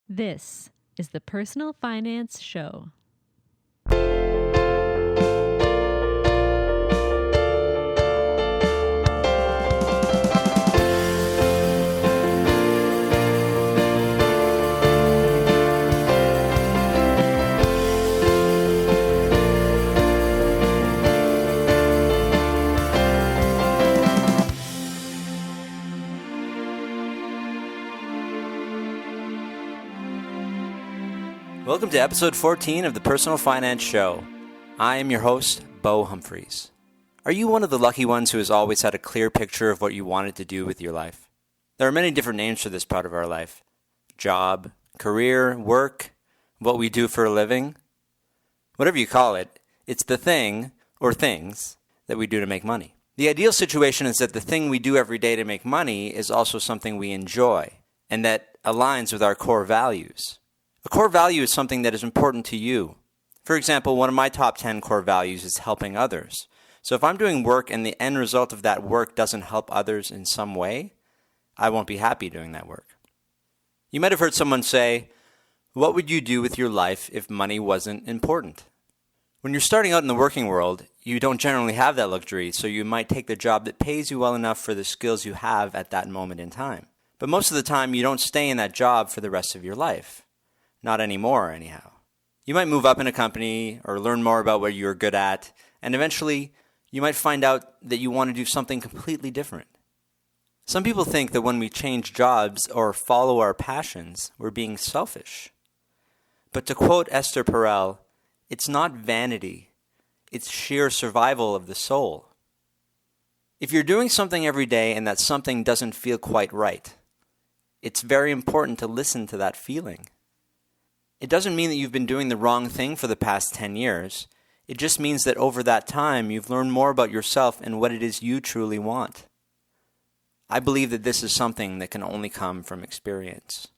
This is the Personal Finance Show. Welcome to episode 14 of the Personal Finance Show. I am your host, Bo Humphreys. Are you one of the lucky ones who has always had a clear picture of what you wanted to do with your life? There are many different names for this part of our life. Job, career, work, what we do for a living. Whatever you call it, it's the thing or things that we do to make money. The ideal situation is that the thing we do every day to make money is also something we enjoy and that aligns with our core values. A core value is something that is important to you. For example, one of my top 10 core values is helping others. So if I'm doing work and the end result of that work doesn't help others in some way, I won't be happy doing that work. You might have heard someone say, "What would you do with your life if money wasn't important?" When you're starting out in the working world, you don't generally have that luxury, so you might take the job that pays you well enough for the skills you have at that moment in time. But most of the time, you don't stay in that job for the rest of your life. Not anymore, anyhow. You might move up in a company or learn more about what you're good at, and eventually you might find out that you want to do something completely different. Some people think that when we change jobs or follow our passions, we're being selfish. But to quote Esther Perel, it's not vanity, it's sheer survival of the soul. If you're doing something every day and that something doesn't feel quite right, it's very important to listen to that feeling. It doesn't mean that you've been doing the wrong thing for the past 10 years. It just means that over that time, you've learned more about yourself and what it is you truly want. I believe that this is something that can only come from experience.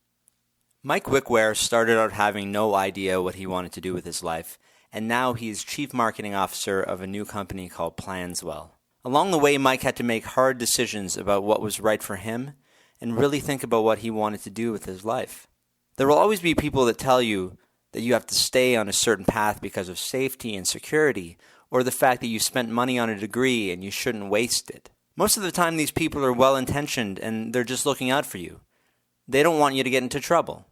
Mike Wickware started out having no idea what he wanted to do with his life, and now he is Chief Marketing Officer of a new company called Planswell. Along the way, Mike had to make hard decisions about what was right for him and really think about what he wanted to do with his life. There will always be people that tell you that you have to stay on a certain path because of safety and security, or the fact that you spent money on a degree and you shouldn't waste it. Most of the time, these people are well-intentioned and they're just looking out for you. They don't want you to get into trouble.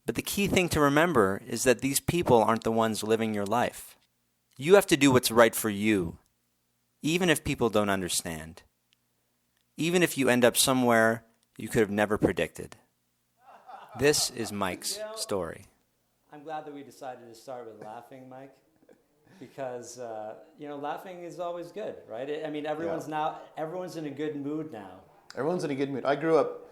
But the key thing to remember is that these people aren't the ones living your life. You have to do what's right for you, even if people don't understand. Even if you end up somewhere you could have never predicted. This is Mike's story. I'm glad that we decided to start with laughing, Mike, because laughing is always good, right? Everyone's in a good mood now. Everyone's in a good mood. I grew up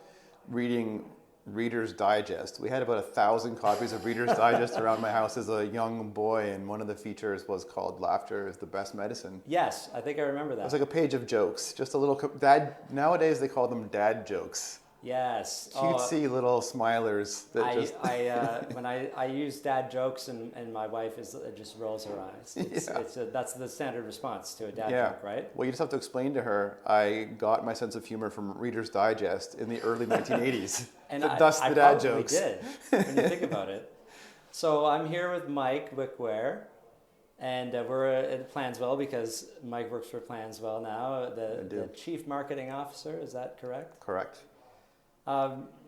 reading Reader's Digest. We had about 1,000 copies of Reader's Digest around my house as a young boy, and one of the features was called "Laughter is the Best Medicine." Yes, I think I remember that. It was like a page of jokes, just a little dad. Nowadays they call them dad jokes. Yes. Cutesy little smilers. When I use dad jokes and my wife just rolls her eyes. That's the standard response to a dad joke, right? Well, you just have to explain to her, I got my sense of humor from Reader's Digest in the early 1980s. And thus the dad jokes. Did, when you think about it. So I'm here with Mike Wickware, and we're at Planswell because Mike works for Planswell now, the Chief Marketing Officer. Is that correct? Correct.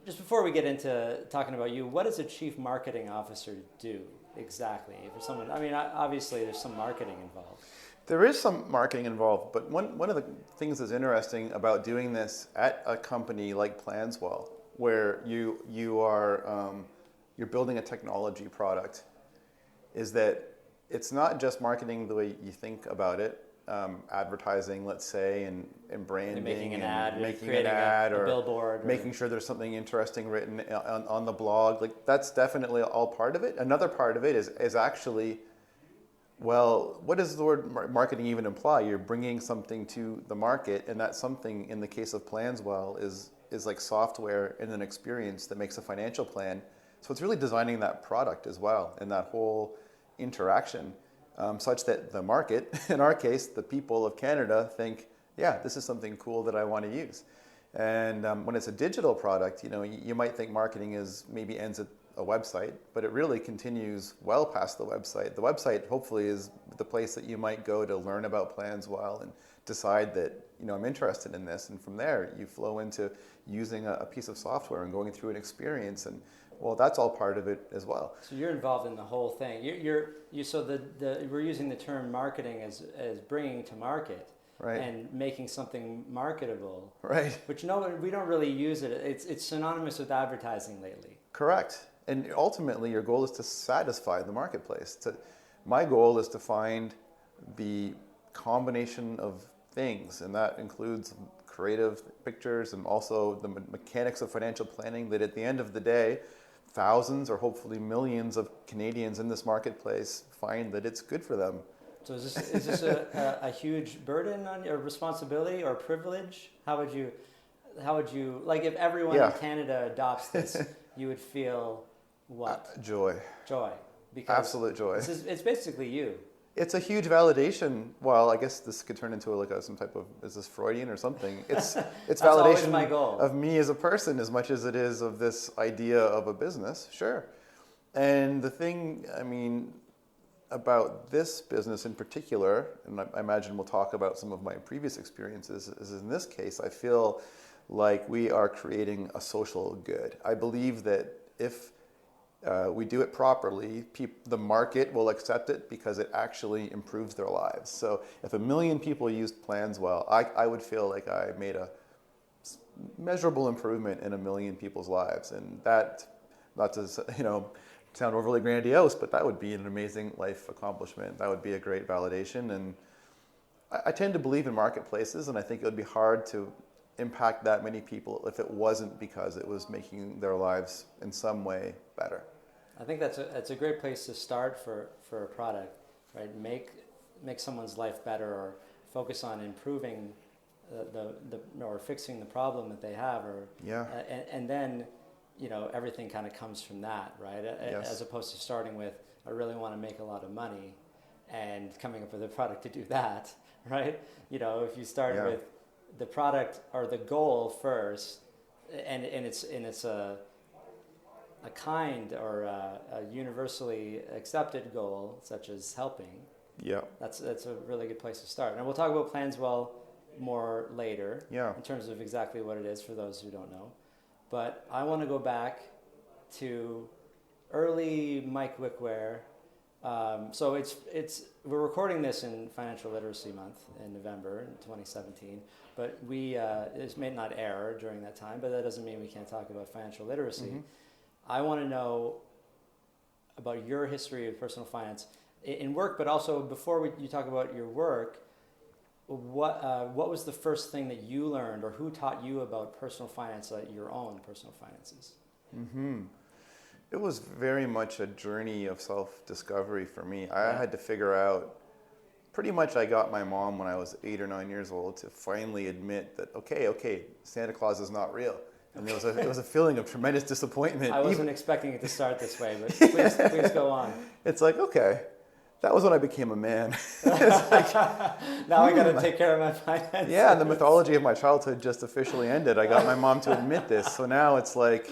Just before we get into talking about you, what does a chief marketing officer do exactly? For someone, obviously there's some marketing involved. There is some marketing involved, but one of the things that's interesting about doing this at a company like Planswell, where you're building a technology product, is that it's not just marketing the way you think about it. Advertising, let's say, and branding, making an ad, or a billboard, making sure there's something interesting written on the blog. Like, that's definitely all part of it. Another part of it is actually, well, what does the word marketing even imply? You're bringing something to the market, and that something, in the case of Planswell, is like software and an experience that makes a financial plan. So it's really designing that product as well, and that whole interaction. Such that the market, in our case, the people of Canada, think, yeah, this is something cool that I want to use. And when it's a digital product, you might think marketing is maybe ends at a website, but it really continues well past the website. The website hopefully is the place that you might go to learn about PlansWell and decide that, I'm interested in this. And from there, you flow into using a piece of software and going through an experience. And well, that's all part of it as well. So you're involved in the whole thing. We're using the term marketing as bringing to market. Right. And making something marketable. Right. Which we don't really use it. It's synonymous with advertising lately. Correct. And ultimately, your goal is to satisfy the marketplace. My goal is to find the combination of things, and that includes creative pictures and also the mechanics of financial planning, that at the end of the day, thousands or hopefully millions of Canadians in this marketplace find that it's good for them. So is this a huge burden on your responsibility or privilege? How would you like if everyone in Canada adopts this, you would feel what? Joy. Joy. Because absolute joy. It's basically you. It's a huge validation. Well, I guess this could turn into some type of, is this Freudian or something? It's validation my goal. Of me as a person as much as it is of this idea of a business. Sure. And the thing, about this business in particular, and I imagine we'll talk about some of my previous experiences, is in this case, I feel like we are creating a social good. I believe that if we do it properly, the market will accept it because it actually improves their lives. So if 1 million people used PlansWell, I would feel like I made a measurable improvement in 1 million people's lives. And that, not to, sound overly grandiose, but that would be an amazing life accomplishment. That would be a great validation. And I tend to believe in marketplaces, and I think it would be hard to impact that many people if it wasn't because it was making their lives in some way better. I think that's a great place to start for a product, right? Make someone's life better, or focus on improving or fixing the problem that they have, or and then everything kind of comes from that, right? Yes. As opposed to starting with, I really want to make a lot of money, and coming up with a product to do that, right? If you start with the product or the goal first, and it's a kind or a universally accepted goal, such as helping. Yeah. That's a really good place to start. And we'll talk about PlansWell more later. Yeah. In terms of exactly what it is for those who don't know. But I want to go back to early Mike Wickware. So we're recording this in Financial Literacy Month in November 2017. But this may not air during that time, but that doesn't mean we can't talk about financial literacy. Mm-hmm. I want to know about your history of personal finance in work, but also before you talk about your work, what was the first thing that you learned, or who taught you about personal finance, your own personal finances? Mm-hmm. It was very much a journey of self-discovery for me. I had to figure out, pretty much I got my mom when I was 8 or 9 years old to finally admit that, okay, Santa Claus is not real. And it was a feeling of tremendous disappointment. I wasn't expecting it to start this way, but please go on. It's like, okay, that was when I became a man. Now I got to take care of my finances. Yeah, the mythology of my childhood just officially ended. I got my mom to admit this. So now it's like,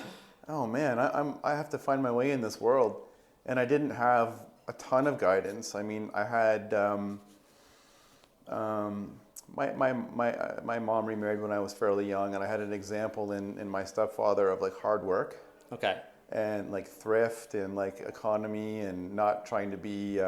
oh man, I have to find my way in this world. And I didn't have a ton of guidance. I mean, I had my mom remarried when I was fairly young, and I had an example in my stepfather of like hard work. Okay. And like thrift and like economy and not trying to be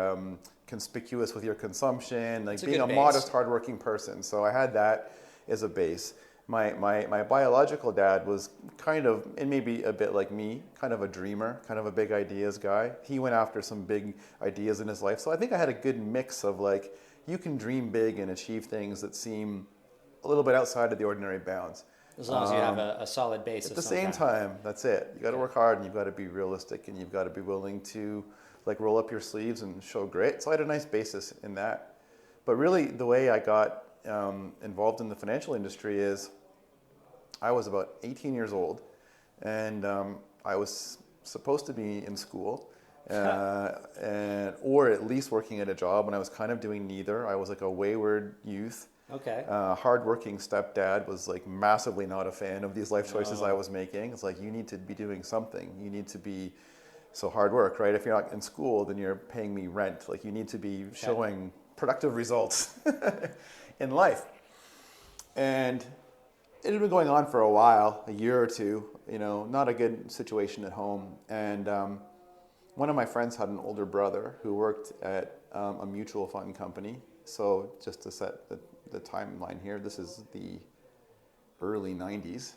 conspicuous with your consumption, like being a modest, hardworking person. So I had that as a base. My biological dad was kind of, and maybe a bit like me, kind of a dreamer, kind of a big ideas guy. He went after some big ideas in his life. So I think I had a good mix of like, you can dream big and achieve things that seem a little bit outside of the ordinary bounds. As long as you have a solid base. At the same time, that's it. You got to work hard, and you've got to be realistic, and you've got to be willing to like roll up your sleeves and show grit. So I had a nice basis in that. But really, the way I got involved in the financial industry is I was about 18 years old, and I was supposed to be in school, or at least working at a job, and I was kind of doing neither. I was like a wayward youth. Okay. Hardworking stepdad was like massively not a fan of these life choices I was making. It's like, you need to be doing something. You need to be, so hard work, right? If you're not in school, then you're paying me rent. Like, you need to be showing productive results in life. And it had been going on for a while, a year or two, not a good situation at home. And one of my friends had an older brother who worked at a mutual fund company. So just to set the timeline here, this is the early 90s.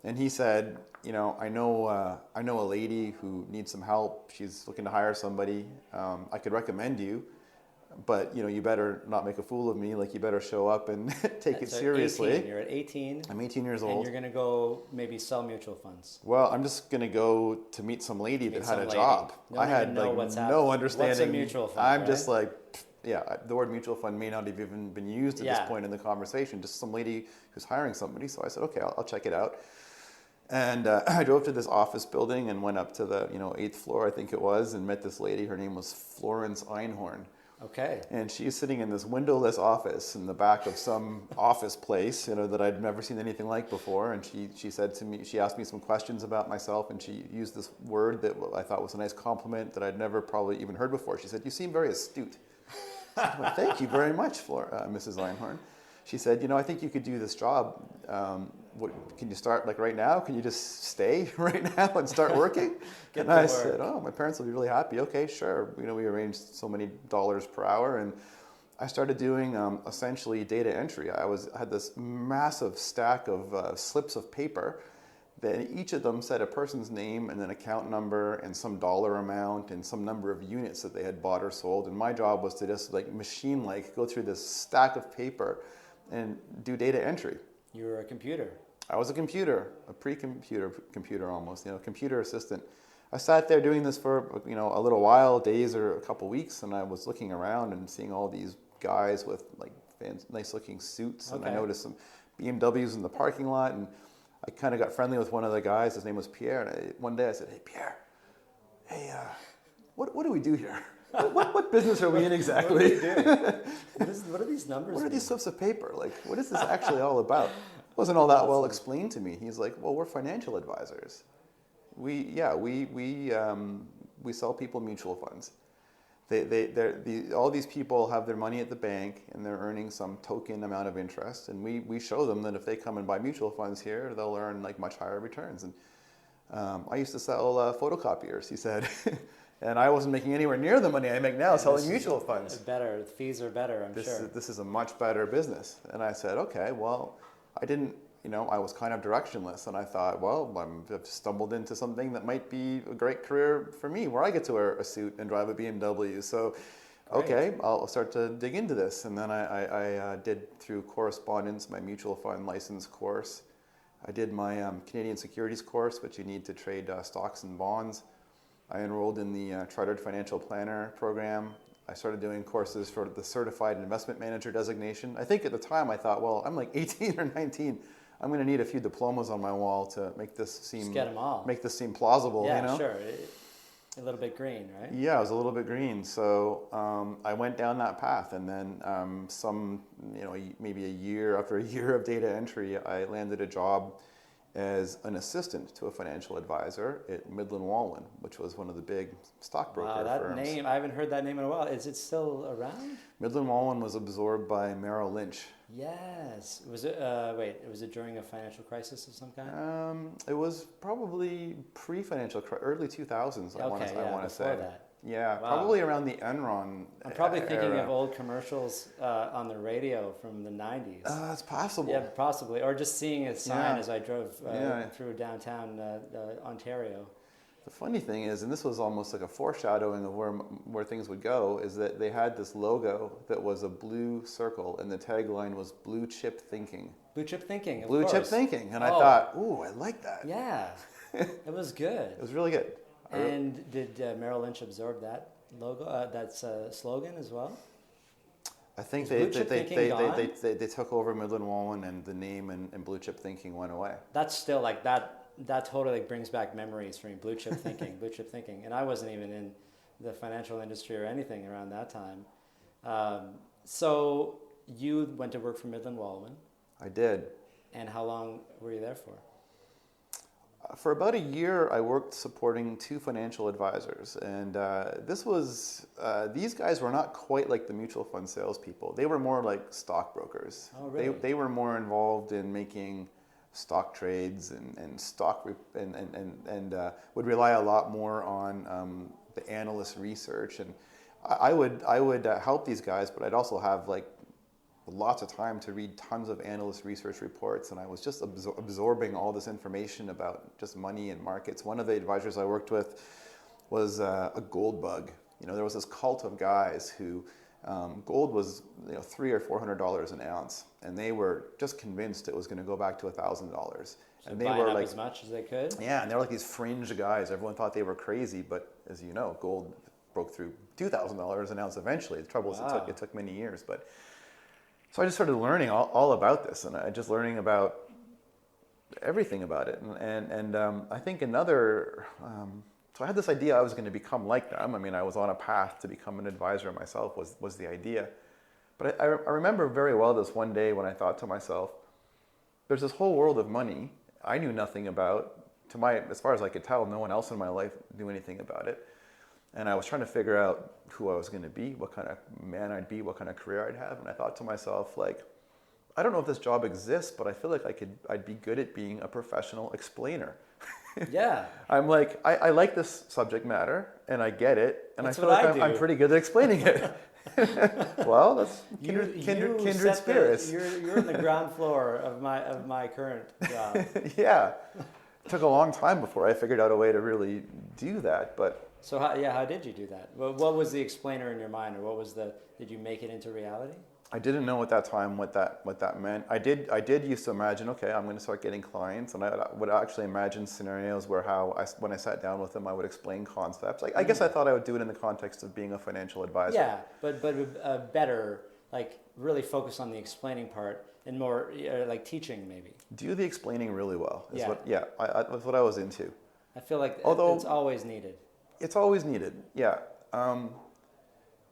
And he said, I know a lady who needs some help. She's looking to hire somebody. I could recommend you, but you better not make a fool of me. Like, you better show up and take it seriously. 18. You're at 18. I'm 18 years old. And you're going to go maybe sell mutual funds. Well, I'm just going to go to meet some lady that had a job. I had no understanding. What's a mutual fund? I'm just like, the word mutual fund may not have even been used at this point in the conversation. Just some lady who's hiring somebody. So I said, okay, I'll check it out. And I drove to this office building and went up to the 8th floor, I think it was, and met this lady. Her name was Florence Einhorn. Okay. And she's sitting in this windowless office in the back of some office place, that I'd never seen anything like before. And she said to me, she asked me some questions about myself, and she used this word that I thought was a nice compliment that I'd never probably even heard before. She said, "You seem very astute." I said, "Well, thank you very much, Mrs. Einhorn." She said, "I think you could do this job. Can you start like right now? Can you just stay right now and start working?" And I said, "Oh, my parents will be really happy." Okay, sure. We arranged so many dollars per hour, and I started doing essentially data entry. I had this massive stack of slips of paper. Then each of them said a person's name and an account number and some dollar amount and some number of units that they had bought or sold. And my job was to just machine-like go through this stack of paper and do data entry. You were a computer. I was a pre-computer almost, computer assistant. I sat there doing this for, a little while, days or a couple weeks, and I was looking around and seeing all these guys with nice looking suits. And I noticed some BMWs in the parking lot, and I kind of got friendly with one of the guys. His name was Pierre. And one day I said, "Hey, Pierre, what do we do here? What business are we in exactly? What are you doing? What are these numbers? What are these slips of paper? What is this actually all about?" It wasn't all that well explained to me. He's like, "Well, we're financial advisors. We sell people mutual funds. All these people have their money at the bank and they're earning some token amount of interest, and we show them that if they come and buy mutual funds here, they'll earn much higher returns." And I used to sell photocopiers, he said, and I wasn't making anywhere near the money I make now selling mutual funds. Better, the fees are better, I'm sure. This is a much better business. And I said, okay, well, I didn't, I was kind of directionless, and I thought, well, I've stumbled into something that might be a great career for me, where I get to wear a suit and drive a BMW. So, okay, I'll start to dig into this. And then I did, through correspondence, my mutual fund license course. I did my Canadian securities course, which you need to trade stocks and bonds. I enrolled in the Chartered Financial Planner program. I started doing courses for the Certified Investment Manager designation. I think at the time I thought, well, I'm 18 or 19. I'm going to need a few diplomas on my wall to make this seem just get them all. Make this seem plausible. Yeah, sure. A little bit green, right? Yeah, I was a little bit green. So I went down that path, and then maybe after a year of data entry, I landed a job as an assistant to a financial advisor at Midland Wallen, which was one of the big stockbroker firms. Wow, that name, I haven't heard that name in a while. Is it still around? Midland Wallen was absorbed by Merrill Lynch. Yes. Was it, was it during a financial crisis of some kind? It was probably pre-financial, early 2000s, I want to say. That. Yeah, wow. Probably around the Enron I'm probably thinking of old commercials on the radio from the 90s. That's possible. Yeah, possibly. Or just seeing a sign as I drove through downtown Ontario. The funny thing is, and this was almost like a foreshadowing of where things would go, is that they had this logo that was a blue circle, and the tagline was "Blue Chip Thinking." Blue Chip Thinking, of Blue course. Chip Thinking. And I thought, ooh, I like that. Yeah, it was good. It was really good. And did Merrill Lynch absorb that logo, that slogan as well? I think they took over Midland Wallen, and the name and Blue Chip Thinking went away. That's still like that. That totally brings back memories for me. Blue Chip Thinking, Blue Chip Thinking, and I wasn't even in the financial industry or anything around that time. So you went to work for Midland Wallman. I did. And how long were you there for? For about a year, I worked supporting 2 financial advisors, and these guys were not quite like the mutual fund salespeople. They were more like stockbrokers. Oh, really? They were more involved in making stock trades and would rely a lot more on the analyst research. And I would help these guys, but I'd also have like lots of time to read tons of analyst research reports, and I was just absorbing all this information about just money and markets. One of the advisors I worked with was a gold bug. There was this cult of guys who gold was $300 or $400 an ounce, and they were just convinced it was going to go back to $1,000. So and they buying were up like as much as they could. Yeah, and they were like these fringe guys. Everyone thought they were crazy, but as you know, gold broke through $2,000 an ounce eventually. The trouble is it took many years, but. So I just started learning all about this, and I just learning about everything about it. And I think so I had this idea I was going to become like them. I mean, I was on a path to become an advisor myself was the idea. But I remember very well this one day when I thought to myself, there's this whole world of money I knew nothing about. As far as I could tell, no one else in my life knew anything about it. And I was trying to figure out who I was going to be, what kind of man I'd be, what kind of career I'd have. And I thought to myself, like, I don't know if this job exists, but I feel like I'd be good at being a professional explainer. Yeah. I'm like, I like this subject matter, and I get it, and That's I feel like I'm pretty good at explaining it. Well, that's kindred spirits. You're in the ground floor of my current job. Yeah. It took a long time before I figured out a way to really do that, but. So how did you do that? What was the explainer in your mind, or did you make it into reality? I didn't know at that time what that meant. I did used to imagine, okay, I'm going to start getting clients, and I would actually imagine scenarios where when I sat down with them, I would explain concepts. I guess I thought I would do it in the context of being a financial advisor. Yeah, but better, like really focus on the explaining part and more like teaching maybe. Do the explaining really well. Yeah. That's what I was into. I feel like Although, it's always needed. It's always needed, yeah.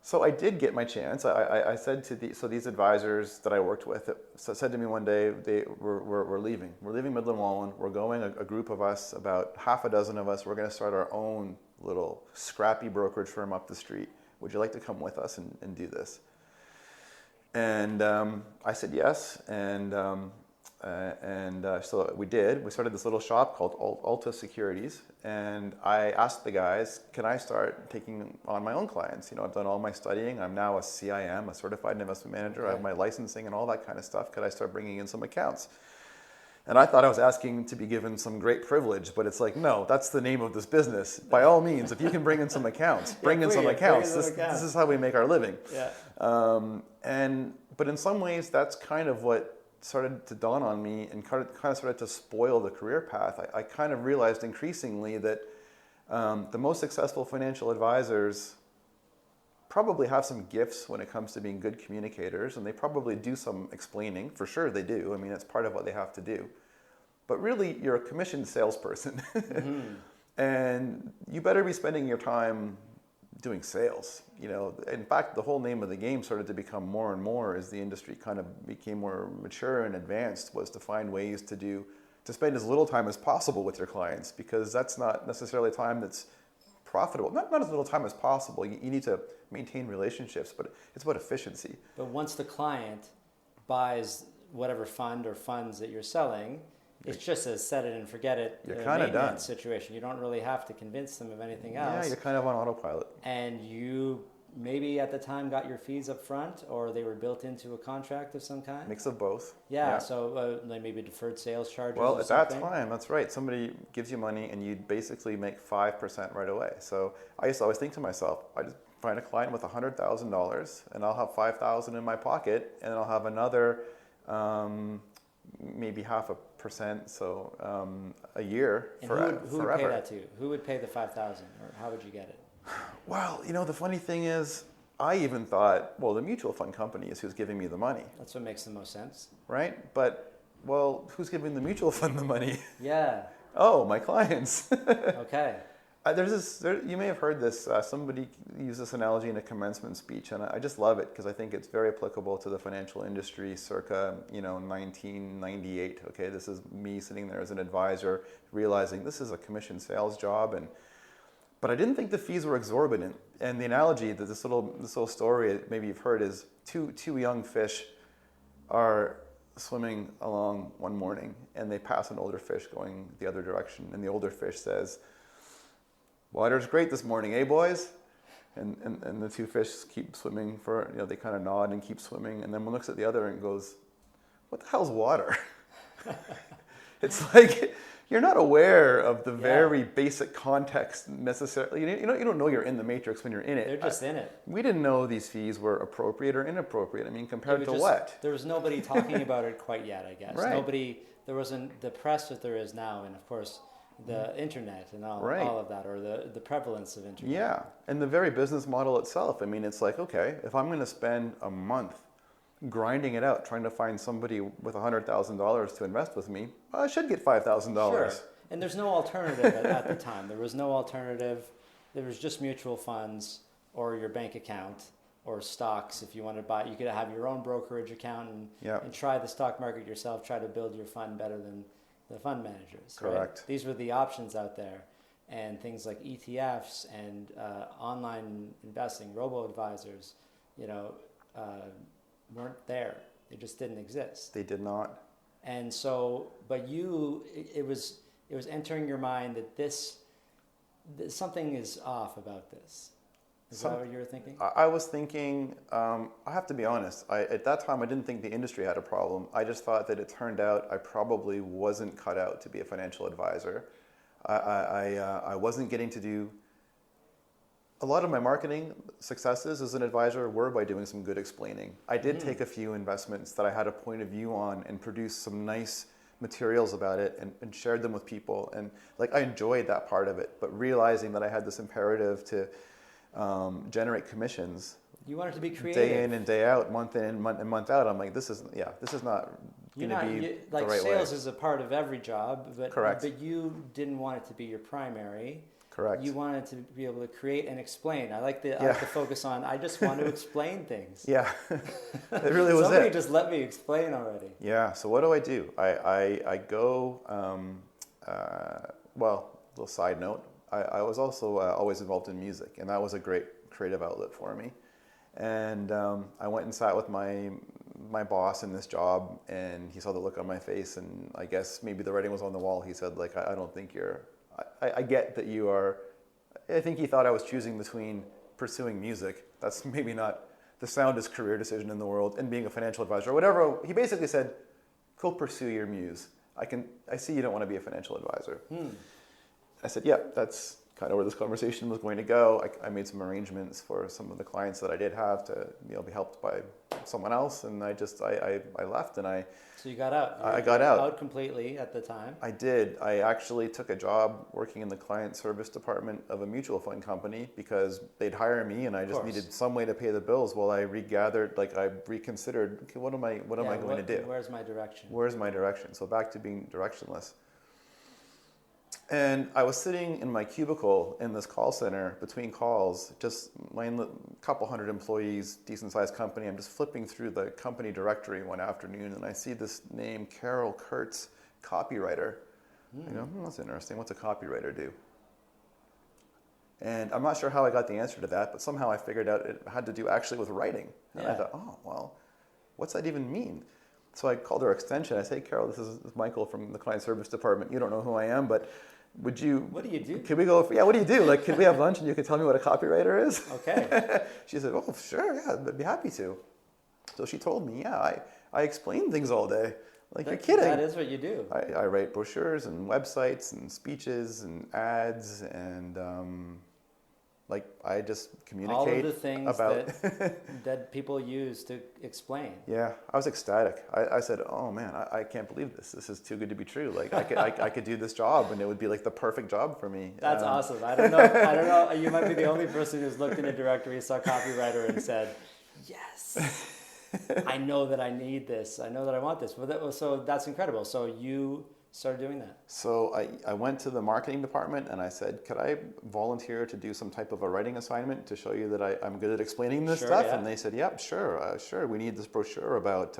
So I did get my chance. I said to these advisors that I worked with said to me one day, we're leaving. We're leaving Midland Wallman. We're going, a group of us, about half a dozen of us. We're going to start our own little scrappy brokerage firm up the street. Would you like to come with us and do this? And I said yes, and so we did. We started this little shop called Alta Securities, and I asked the guys, can I start taking on my own clients? I've done all my studying. I'm now a CIM, a Certified Investment Manager. Okay. I have my licensing and all that kind of stuff. Could I start bringing in some accounts? And I thought I was asking to be given some great privilege, but it's like, no, that's the name of this business. By all means, if you can bring in some accounts, bring in some accounts. This is how we make our living. Yeah. But in some ways, that's kind of what started to dawn on me and kind of started to spoil the career path. I kind of realized increasingly that the most successful financial advisors probably have some gifts when it comes to being good communicators, and they probably do some explaining. For sure they do. I mean, it's part of what they have to do. But really, you're a commissioned salesperson. Mm-hmm. And you better be spending your time doing sales. In fact, the whole name of the game started to become more and more as the industry kind of became more mature and advanced, was to find ways to spend as little time as possible with your clients, because that's not necessarily time that's profitable. Not as little time as possible. You need to maintain relationships, but it's about efficiency. But once the client buys whatever fund or funds that you're selling, it's just a set it and forget it you're kind of done situation. You don't really have to convince them of anything else. Yeah, you're kind of on autopilot. And you maybe at the time got your fees up front, or they were built into a contract of some kind? Mix of both. Yeah. So like maybe deferred sales charges. Well, at that time, that's right. Somebody gives you money and you basically make 5% right away. So I used to always think to myself, I just find a client with $100,000 and I'll have $5,000 in my pocket, and I'll have another maybe 0.5%, so a year forever. Who would pay that to? Who would pay the $5,000, or how would you get it? Well, the funny thing is, I even thought, well, the mutual fund company is who's giving me the money. That's what makes the most sense. Right? But, well, who's giving the mutual fund the money? Yeah. Oh, my clients. Okay. You may have heard this. Somebody used this analogy in a commencement speech, and I just love it because I think it's very applicable to the financial industry circa 1998. Okay, this is me sitting there as an advisor, realizing this is a commission sales job, but I didn't think the fees were exorbitant. And the analogy that this little story maybe you've heard is two young fish are swimming along one morning, and they pass an older fish going the other direction, and the older fish says, "Water's great this morning, eh, boys?" And the two fish keep swimming for, they kind of nod and keep swimming. And then one looks at the other and goes, "What the hell's water?" It's like you're not aware of the very basic context necessarily. You don't know you're in the matrix when you're in it. They're just in it. We didn't know these fees were appropriate or inappropriate. I mean, compared to what? There was nobody talking about it quite yet, I guess. Right. There wasn't the press that there is now, and of course, the internet and all of that, or the prevalence of internet. Yeah, and the very business model itself. I mean, it's like, okay, if I'm going to spend a month grinding it out, trying to find somebody with $100,000 to invest with me, I should get $5,000. Sure, and there's no alternative at the time. There was no alternative. There was just mutual funds or your bank account or stocks. If you want to buy, you could have your own brokerage account and try the stock market yourself, try to build your fund better than the fund managers. Correct. Right? These were the options out there, and things like ETFs and online investing, robo-advisors, weren't there. They just didn't exist. They did not. And so, but it was entering your mind that something is off about this. Is that what you were thinking? I was thinking, I have to be honest, at that time I didn't think the industry had a problem. I just thought that it turned out I probably wasn't cut out to be a financial advisor. I wasn't getting to do a lot of my marketing successes as an advisor were by doing some good explaining. I did take a few investments that I had a point of view on and produced some nice materials about it and shared them with people. And I enjoyed that part of it, but realizing that I had this imperative to generate commissions. You wanted to be creative. Day in and day out, month in and month out. I'm like, this is not going to be the right way. Sales is a part of every job, but correct. But you didn't want it to be your primary. Correct. You wanted to be able to create and explain. I like the focus on. I just want to explain things. Yeah, it really was Somebody just let me explain already. Yeah. So what do? I go. Well, little side note. I was also always involved in music, and that was a great creative outlet for me. And I went and sat with my boss in this job, and he saw the look on my face, and I guess maybe the writing was on the wall. He said, I don't think you're. I get that you are. I think he thought I was choosing between pursuing music. That's maybe not the soundest career decision in the world, and being a financial advisor or whatever. He basically said, "Go pursue your muse. I see you don't want to be a financial advisor." I said, yeah, that's kind of where this conversation was going to go. I made some arrangements for some of the clients that I did have to be helped by someone else, and I left, and So you got out. I got out. Out completely at the time. I did. I actually took a job working in the client service department of a mutual fund company because they'd hire me, and I just needed some way to pay the bills while I regathered. I reconsidered. Okay, what am I going to do? Where's my direction? Where's my direction? So back to being directionless. And I was sitting in my cubicle in this call center between calls, just my couple hundred employees, decent sized company. I'm just flipping through the company directory one afternoon, and I see this name, Carol Kurtz, copywriter. I go, that's interesting. What's a copywriter do? And I'm not sure how I got the answer to that, but somehow I figured out it had to do actually with writing. And I thought, oh, well, what's that even mean? So I called her extension. I said, hey, Carol, this is Michael from the client service department. You don't know who I am, but what do you do? Could we go? What do you do? Could we have lunch and you could tell me what a copywriter is? Okay. She said, oh, sure, yeah, I'd be happy to. So she told me, I explain things all day. You're kidding. That is what you do. I write brochures and websites and speeches and ads and I just communicate all of the things about that people use to explain. Yeah, I was ecstatic. I said, "Oh man, I can't believe this. This is too good to be true. I could do this job, and it would be the perfect job for me." That's awesome. I don't know. You might be the only person who's looked in a directory, saw copywriter, and said, "Yes, I know that I need this. I know that I want this." So that's incredible. So you started doing that? So I went to the marketing department and I said, could I volunteer to do some type of a writing assignment to show you that I'm good at explaining this Sure, stuff? yeah. And they said, yep, sure. We need this brochure about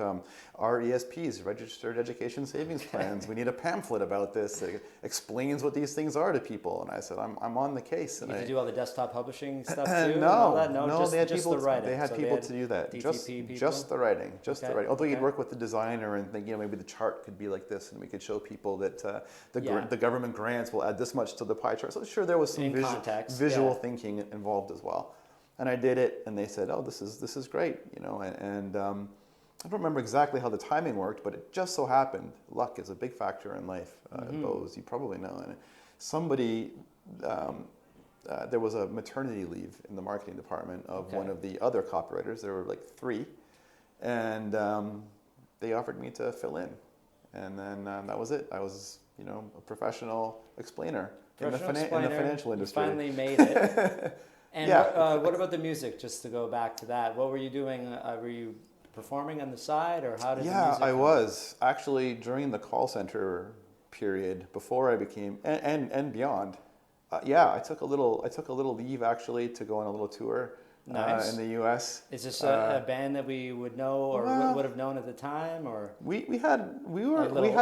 RESPs, Registered Education Savings Plans. We need a pamphlet about this that explains what these things are to people. And I said, I'm on the case. And You have to do all the desktop publishing stuff too? no, and all that? No, they had just people. the writing. They had So people to do that. DTP people? Just the writing, just the Okay, writing. Although you'd okay. work with the designer and think, maybe the chart could be like this, and we could show people that Yeah. the government grants will add this much to the pie chart. So sure, there was some In context, visual yeah. thinking involved as well. And I did it, and they said, "Oh, this is great," And I don't remember exactly how the timing worked, but it just so happened. Luck is a big factor in life, Bose. You probably know. And somebody. There was a maternity leave in the marketing department of one of the other copywriters. There were like 3, and they offered me to fill in, and then that was it. I was, a professional explainer in the financial industry. You finally made it. And Yeah. what about the music? Just to go back to that, what were you doing? Were you performing on the side, or how did the music I come? was actually during the call center period before I became and beyond. I took a little leave actually to go on a little tour Nice. in the U.S. Is this a band that we would know or would have known at the time, or We had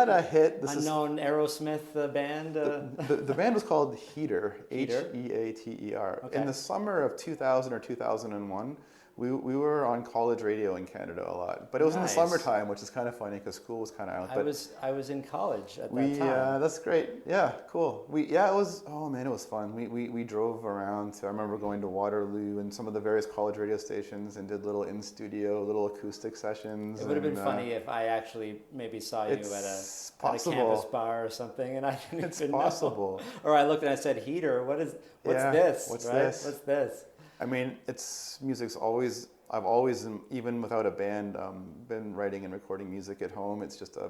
a hit. This unknown Aerosmith band? the band was called Heater, Heater? Heater. Okay. In the summer of 2000 or 2001, we were on college radio in Canada a lot, but it was in the Nice. summertime, which is kind of funny because school was kind of out. But I was in college at that time. that's great. Yeah, cool. It was. Oh man, it was fun. We drove around. I remember going to Waterloo and some of the various college radio stations and did little in studio, little acoustic sessions. It would have been funny if I actually maybe saw you at a campus bar or something, and I didn't It's even possible. know. Or I looked and I said, "Heater, what's Yeah, this? what's right? this? What's this?" I mean, music's always. I've always, even without a band, been writing and recording music at home. It's just a,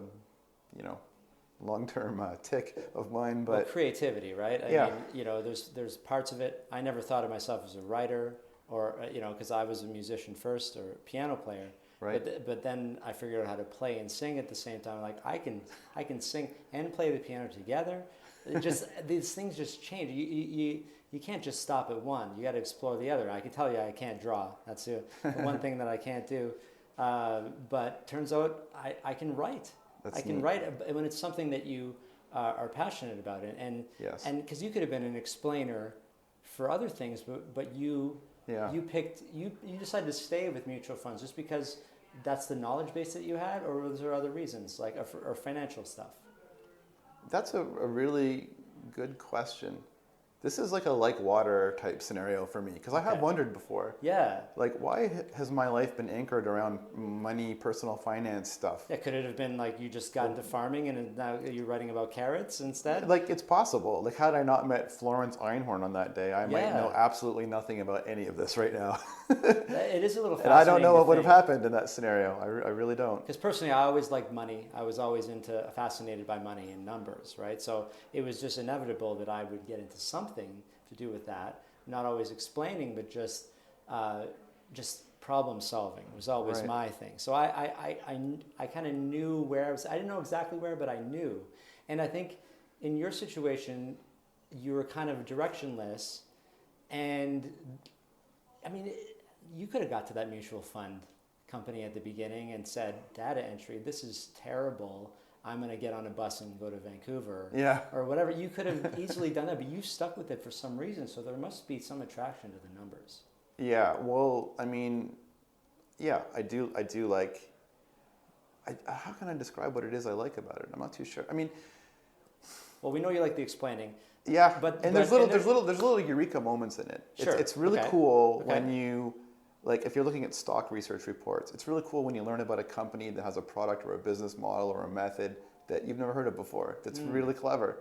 long-term tick of mine. But creativity, right? I mean, there's parts of it. I never thought of myself as a writer, or because I was a musician first or a piano player. Right. But then I figured out how to play and sing at the same time. Like I can sing and play the piano together. These things just change. You can't just stop at one. You got to explore the other. I can tell you I can't draw. That's the one thing that I can't do. But turns out I can write. That's I can neat. write when it's something that you are passionate about it. Yes. And because you could have been an explainer for other things, but you decided to stay with mutual funds just because that's the knowledge base that you had, or was there other reasons or financial stuff? That's a really good question. This is like a like water type scenario for me because I have wondered before. Yeah. Like, why has my life been anchored around money, personal finance stuff? Yeah, could it have been like you just got into farming and now you're writing about carrots instead? Like, it's possible. Like, had I not met Florence Einhorn on that day, I might know absolutely nothing about any of this right now. It is a little fascinating. And I don't know what would have happened in that scenario. I really don't. Because personally, I always liked money. I was always fascinated by money and numbers, right? So it was just inevitable that I would get into something to do with that. Not always explaining, but just problem solving was always my thing. So I kind of knew where I was. I didn't know exactly where, but I knew. And I think in your situation, you were kind of directionless. And I mean, you could have got to that mutual fund company at the beginning and said, data entry, this is terrible. I'm going to get on a bus and go to Vancouver. Yeah. Or whatever. You could have easily done that, but you stuck with it for some reason. So there must be some attraction to the numbers. Yeah. Well, I mean, yeah, I do like, how can I describe what it is I like about it? I'm not too sure. I mean, well, we know you like the explaining. Yeah. There's little eureka moments in it. Sure. It's really cool when you, like, if you're looking at stock research reports, it's really cool when you learn about a company that has a product or a business model or a method that you've never heard of before. That's really clever.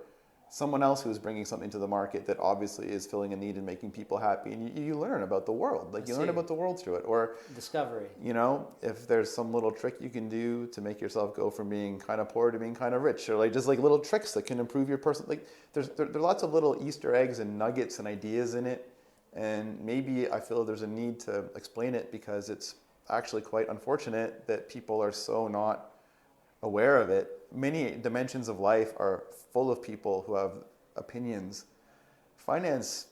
Someone else who's bringing something to the market that obviously is filling a need and making people happy, and you learn about the world. Like, you learn about the world through it. Or discovery. If there's some little trick you can do to make yourself go from being kind of poor to being kind of rich, or like just like little tricks that can improve your person. Like, there are lots of little Easter eggs and nuggets and ideas in it. And maybe I feel there's a need to explain it because it's actually quite unfortunate that people are so not aware of it. many dimensions of life are full of people who have opinions. Finance,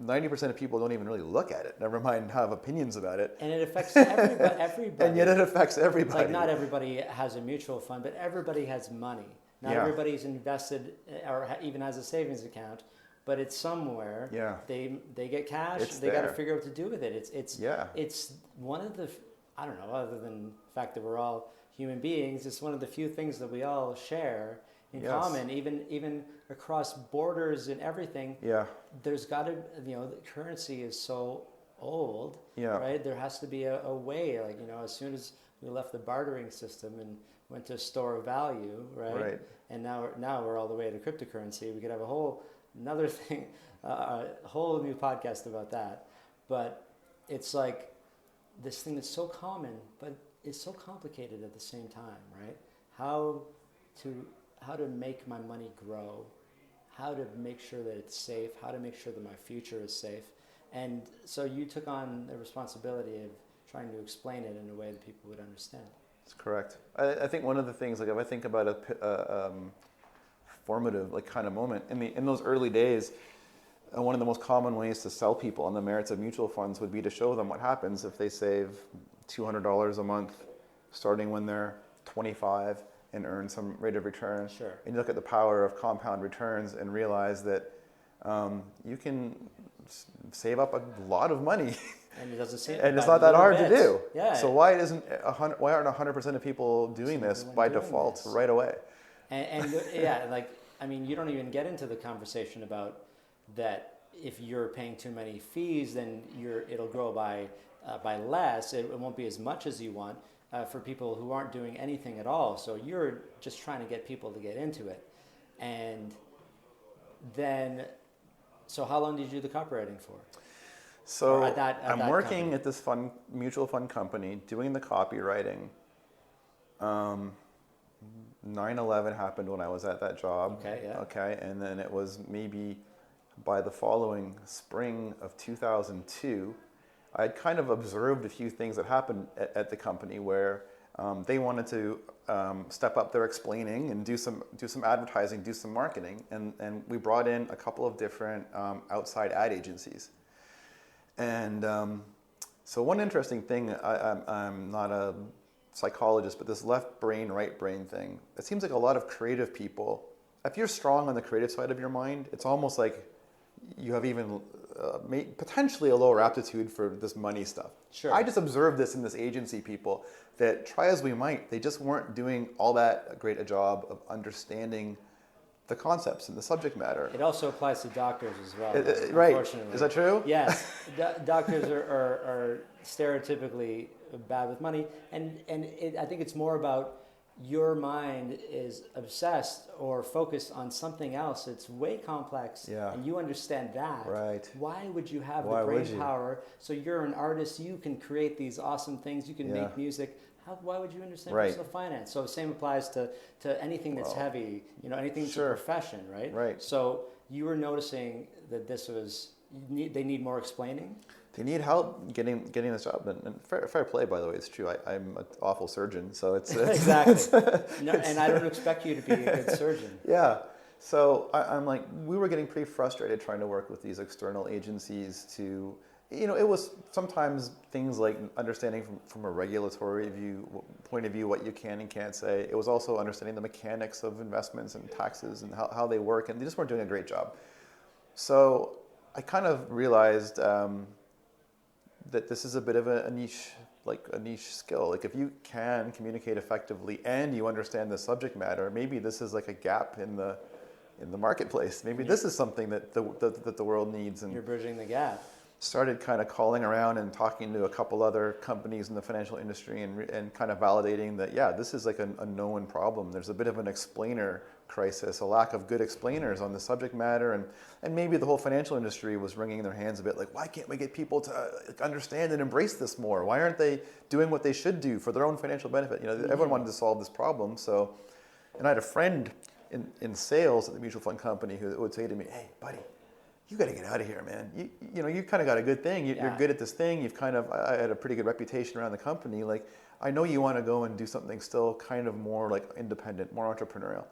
90% of people don't even really look at it, never mind have opinions about it. And it affects everybody. And yet it affects everybody. Like not everybody has a mutual fund, but everybody has money. Not everybody's invested or even has a savings account, but it's somewhere. Yeah. They get cash. They got to figure out what to do with it. It's one of the, I don't know, other than the fact that we're all human beings, it's one of the few things that we all share in common, even across borders and everything. Yeah. There's got to, the currency is so old, right? There has to be a way, like, as soon as we left the bartering system and went to a store of value, right? And now we're all the way to cryptocurrency. We could have another thing, a whole new podcast about that. But it's like this thing that's so common, but it's so complicated at the same time, right? How to make my money grow, how to make sure that it's safe, how to make sure that my future is safe. And so you took on the responsibility of trying to explain it in a way that people would understand. That's correct. I think one of the things, like if I think about a formative kind of moment, in those early days, one of the most common ways to sell people on the merits of mutual funds would be to show them what happens if they save $200 a month starting when they're 25 and earn some rate of return. Sure. And you look at the power of compound returns and realize that you can save up a lot of money. And it doesn't seem, and it's not that hard to do. Yeah. So why aren't 100% of people doing this by default right away? And you don't even get into the conversation about that. If you're paying too many fees, then it'll grow by less. It won't be as much as you want for people who aren't doing anything at all. So you're just trying to get people to get into it. And then, so how long did you do the copywriting for? So I'm working at this mutual fund company doing the copywriting. 9/11 happened when I was at that job. Okay, and then it was maybe by the following spring of 2002, I'd kind of observed a few things that happened at the company where they wanted to step up their explaining and do some advertising, do some marketing, and we brought in a couple of different outside ad agencies. And so one interesting thing, I'm not a psychologist, but this left brain, right brain thing, it seems like a lot of creative people, if you're strong on the creative side of your mind, it's almost like you have even potentially a lower aptitude for this money stuff. Sure. I just observed this in this agency people that try as we might, they just weren't doing all that great a job of understandanding the concepts and the subject matter. It also applies to doctors as well. Right. Unfortunately. Is that true? Yes. Doctors are stereotypically bad with money. And I think it's more about your mind is obsessed or focused on something else. It's way complex. Yeah. And you understand that. Right. Why would you have the brain power? So you're an artist. You can create these awesome things. You can make music. Why would you understand personal finance? So the same applies to anything that's heavy, anything that's a profession, right? Right. So you were noticing that this was, they need more explaining? They need help getting this job. And fair play, by the way, it's true. I'm an awful surgeon, so it's exactly. And I don't expect you to be a good surgeon. Yeah. So I'm like, we were getting pretty frustrated trying to work with these external agencies to, it was sometimes things like understanding from a regulatory point of view what you can and can't say. It was also understanding the mechanics of investments and taxes and how they work, and they just weren't doing a great job. So I kind of realized that this is a bit of a niche skill. Like if you can communicate effectively and you understand the subject matter, maybe this is like a gap in the marketplace. Maybe this is something that the world needs. And you're bridging the gap. Started kind of calling around and talking to a couple other companies in the financial industry and kind of validating that, this is like a known problem. There's a bit of an explainer crisis, a lack of good explainers on the subject matter, and maybe the whole financial industry was wringing their hands a bit like, why can't we get people to understand and embrace this more? Why aren't they doing what they should do for their own financial benefit? Everyone wanted to solve this problem. So, and I had a friend in sales at the mutual fund company who would say to me, hey, buddy, you got to get out of here, man. You kind of got a good thing. You're good at this thing. I had a pretty good reputation around the company. Like, I know you want to go and do something still kind of more like independent, more entrepreneurial.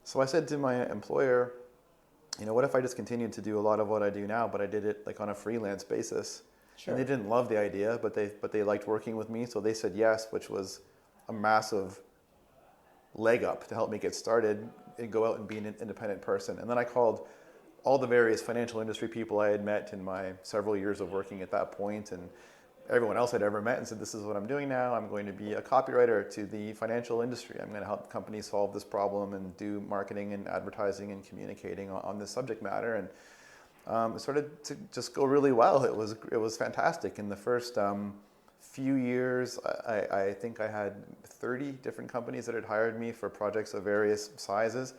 So I said to my employer, what if I just continued to do a lot of what I do now, but I did it like on a freelance basis? Sure. And they didn't love the idea, but they liked working with me, so they said yes, which was a massive leg up to help me get started and go out and be an independent person. And then I called all the various financial industry people I had met in my several years of working at that point, and everyone else I'd ever met, and said, this is what I'm doing now. I'm going to be a copywriter to the financial industry. I'm going to help companies solve this problem and do marketing and advertising and communicating on this subject matter. And it started to just go really well. It was fantastic. In the first few years, I think I had 30 different companies that had hired me for projects of various sizes.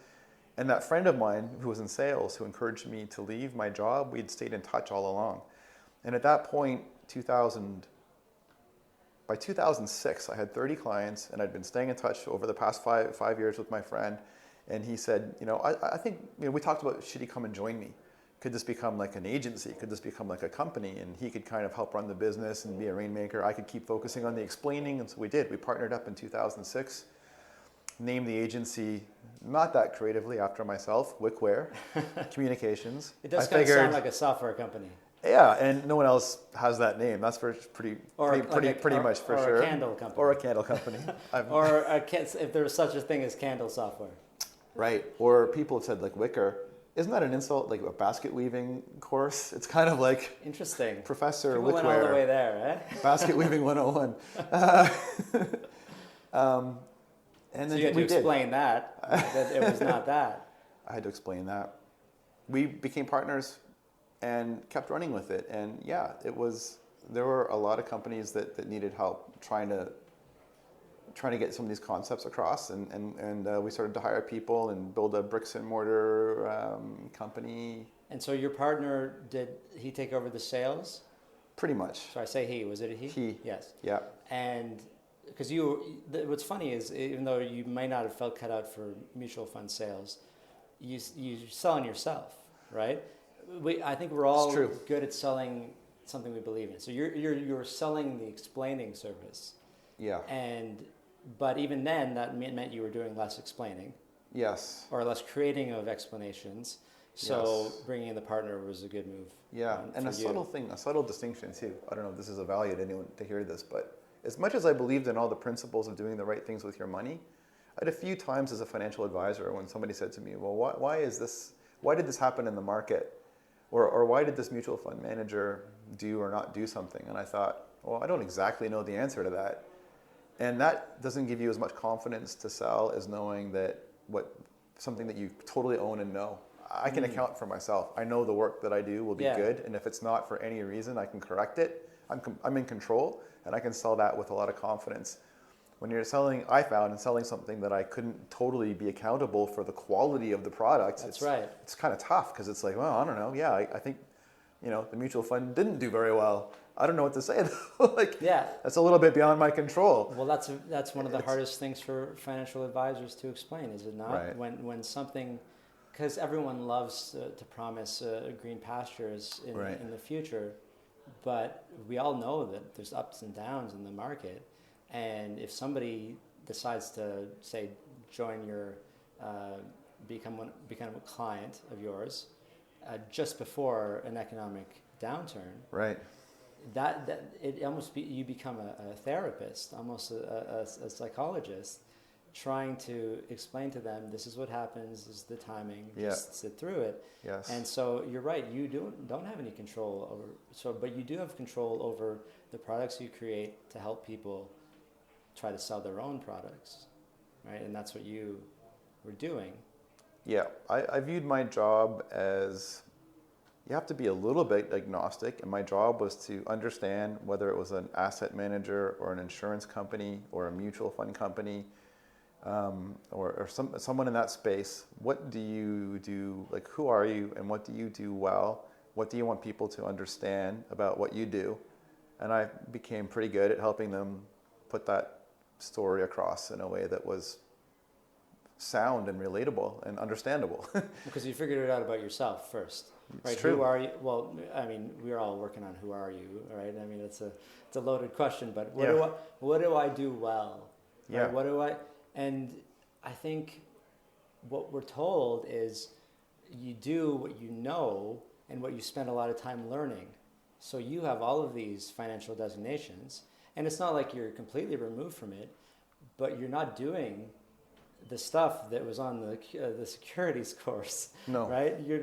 And that friend of mine who was in sales, who encouraged me to leave my job, we'd stayed in touch all along. And at that point, by 2006, I had 30 clients, and I'd been staying in touch over the past five years with my friend. And he said, I think, we talked about, should he come and join me? Could this become like an agency? Could this become like a company? And he could kind of help run the business and be a rainmaker. I could keep focusing on the explaining. And so we did. We partnered up in 2006, named the agency, not that creatively after myself, Wickware Communications. It does kind of sound like a software company. Yeah, and no one else has that name. That's pretty much for sure. Or a candle company. Or a candle company. If there's such a thing as candle software. Right. Or people have said like Wicker. Isn't that an insult? Like a basket weaving course? It's kind of like interesting. Professor People Wickware. went all the way there, eh? Basket weaving 101. And then so you had to explain that it was not that. I had to explain that. We became partners and kept running with it. And yeah, there were a lot of companies that needed help trying to get some of these concepts across, and we started to hire people and build a bricks and mortar company. And so your partner, did he take over the sales? Pretty much. So I say he, was it a he? He. Yes. Yeah. And because what's funny is, even though you might not have felt cut out for mutual fund sales, you're selling yourself, right? I think we're all good at selling something we believe in. So you're selling the explaining service. Yeah. But even then, that meant you were doing less explaining. Yes. Or less creating of explanations. So bringing in the partner was a good move. Yeah, and a subtle distinction too. I don't know if this is a value to anyone to hear this, but as much as I believed in all the principles of doing the right things with your money, I had a few times as a financial advisor when somebody said to me, well, why did this happen in the market? Or why did this mutual fund manager do or not do something? And I thought, well, I don't exactly know the answer to that. And that doesn't give you as much confidence to sell as knowing that something that you totally own and know. I can account for myself. I know the work that I do will be good, and if it's not for any reason, I can correct it. I'm in control, and I can sell that with a lot of confidence. When you're selling, I found in selling something that I couldn't totally be accountable for the quality of the product. It's kind of tough because it's like, well, I don't know. Yeah, I think, the mutual fund didn't do very well. I don't know what to say though. That's a little bit beyond my control. Well, that's one of the hardest things for financial advisors to explain, is it not? Right. When something, because everyone loves to promise green pastures in the future, but we all know that there's ups and downs in the market, and if somebody decides to say join your become a client of yours just before an economic downturn, right? That it almost you become a therapist, almost a psychologist, trying to explain to them, this is what happens, this is the timing, just sit through it. Yes. And so you're right, you don't have any control over, but you do have control over the products you create to help people try to sell their own products, right? And that's what you were doing. Yeah, I viewed my job as, you have to be a little bit agnostic, and my job was to understand whether it was an asset manager or an insurance company or a mutual fund company, or someone in that space. What do you do? Like, who are you, and what do you do well? What do you want people to understand about what you do? And I became pretty good at helping them put that story across in a way that was sound and relatable and understandable. Because you figured it out about yourself first, right? It's true. Who are you? Well, I mean, we're all working on who are you, right? I mean, it's a loaded question, but what do I do well? Right? Yeah. What do I? And I think what we're told is you do what you know and what you spend a lot of time learning. So you have all of these financial designations, and it's not like you're completely removed from it, but you're not doing the stuff that was on the securities course. No. Right? You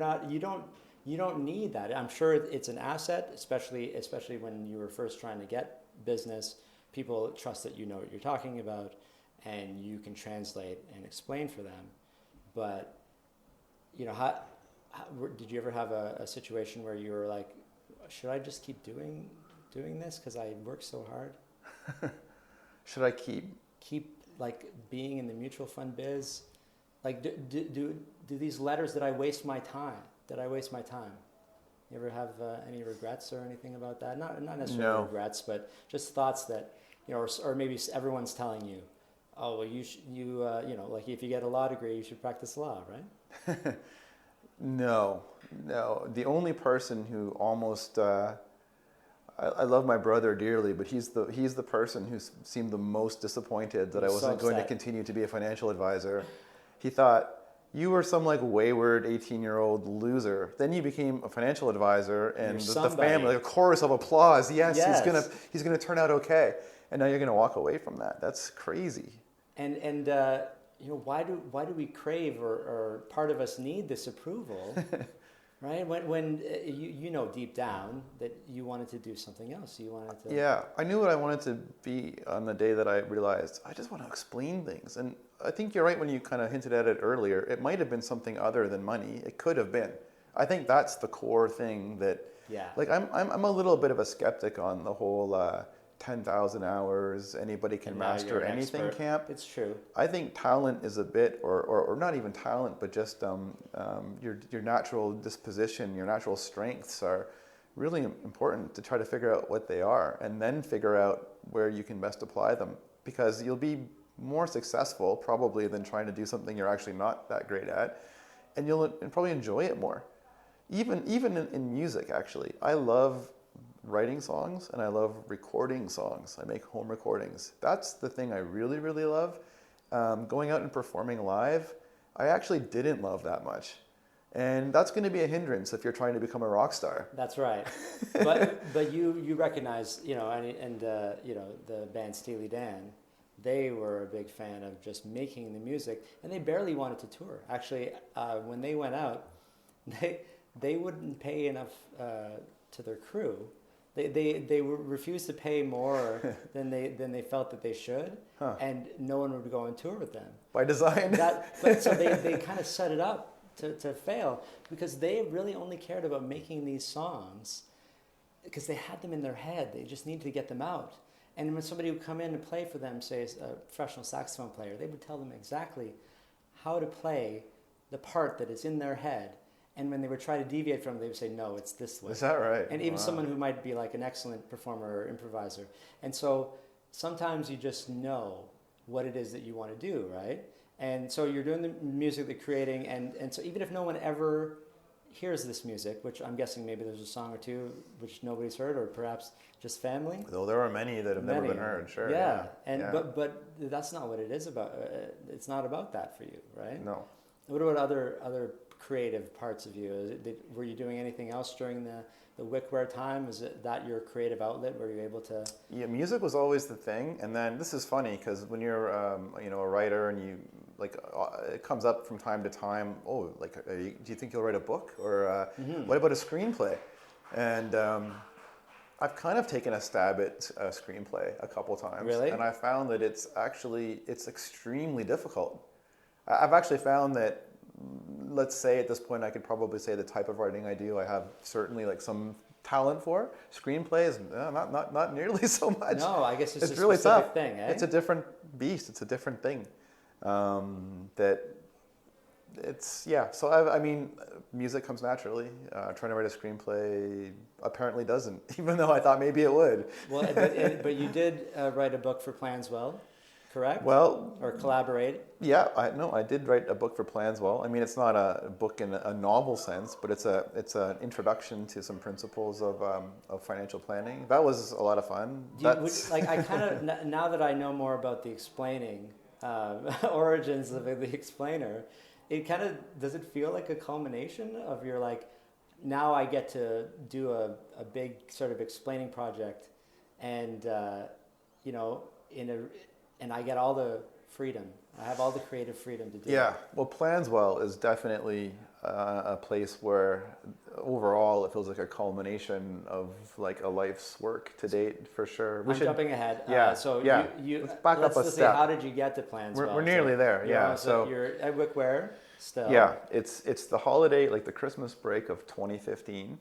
don't need that. I'm sure it's an asset, especially when you were first trying to get business. People trust that you know what you're talking about, and you can translate and explain for them. But how did you ever have a situation where you were like, should I just keep doing this because I work so hard? Should I keep like being in the mutual fund biz? Like do these letters, did I waste my time? You ever have any regrets or anything about that? Not necessarily regrets, but just thoughts that, or maybe everyone's telling you, oh, well, like if you get a law degree, you should practice law, right? No. The only person who almost, I love my brother dearly, but he's the person who seemed the most disappointed that I wasn't going to continue to be a financial advisor. He thought, you were some like wayward 18-year-old loser. Then you became a financial advisor, and the family, like a chorus of applause. Yes, he's gonna turn out okay. And now you're gonna walk away from that. That's crazy. And why do we crave or part of us need this approval, right? When you know deep down that you wanted to do something else. You wanted to. Yeah, I knew what I wanted to be on the day that I realized I just want to explain things. And I think you're right when you kind of hinted at it earlier. It might have been something other than money. It could have been. I think that's the core thing that. Yeah. Like I'm a little bit of a skeptic on the whole 10,000 hours, anybody can master anything camp. It's true. I think talent is a bit, or not even talent, but just your natural disposition, your natural strengths are really important to try to figure out what they are and then figure out where you can best apply them, because you'll be more successful probably than trying to do something you're actually not that great at, and you'll probably enjoy it more. Even in music, actually. I love writing songs and I love recording songs. I make home recordings. That's the thing I really, really love. Going out and performing live, I actually didn't love that much. And that's going to be a hindrance if you're trying to become a rock star. That's right. But you recognize, the band Steely Dan, they were a big fan of just making the music, and they barely wanted to tour. Actually, when they went out, they wouldn't pay enough to their crew. They refused to pay more than they felt that they should, and no one would go on tour with them. By design. So they kind of set it up to fail, because they really only cared about making these songs because they had them in their head. They just needed to get them out. And when somebody would come in and play for them, say a professional saxophone player, they would tell them exactly how to play the part that is in their head. And when they would try to deviate from it, they would say, no, it's this way. Is that right? And even someone who might be like an excellent performer or improviser. And so sometimes you just know what it is that you want to do, right? And so you're doing the music, the creating, and so even if no one ever hears this music, which I'm guessing maybe there's a song or two which nobody's heard, or perhaps just family. Though there are many that have never been heard, sure. Yeah, but that's not what it is about. It's not about that for you, right? No. What about other creative parts of you? Were you doing anything else during the Wickware time? Is that your creative outlet? Were you able to? Yeah, music was always the thing. And then this is funny because when you're a writer and you it comes up from time to time. Oh, do you think you'll write a book, or what about a screenplay? And I've kind of taken a stab at a screenplay a couple times. Really? And I found that it's extremely difficult. I've actually found that, let's say at this point, I could probably say the type of writing I do, I have certainly some talent for. Screenplays, not nearly so much. No, I guess it's a really specific tough thing. Eh? It's a different beast. It's a different thing. So music comes naturally. Trying to write a screenplay apparently doesn't, even though I thought maybe it would. Well, but you did write a book for Planswell, correct? Well, Or collaborate? yeah, I did write a book for Planswell. I mean, it's not a book in a novel sense, but it's an introduction to some principles of financial planning. That was a lot of fun. I kind of, now that I know more about the explaining, origins of the explainer, it kind of, does it feel like a culmination of your like, now I get to do a big sort of explaining project and, you know, and I get all the freedom. I have all the creative freedom to do Yeah, it. well, Planswell is definitely a place where overall it feels like a culmination of like a life's work to date for sure. I'm jumping ahead. Yeah, So yeah. you Let's back up a just step. say, how did you get to Planswell? We're nearly there. Yeah. So you're at Wickware still. Yeah, it's the holiday, like the Christmas break of 2015.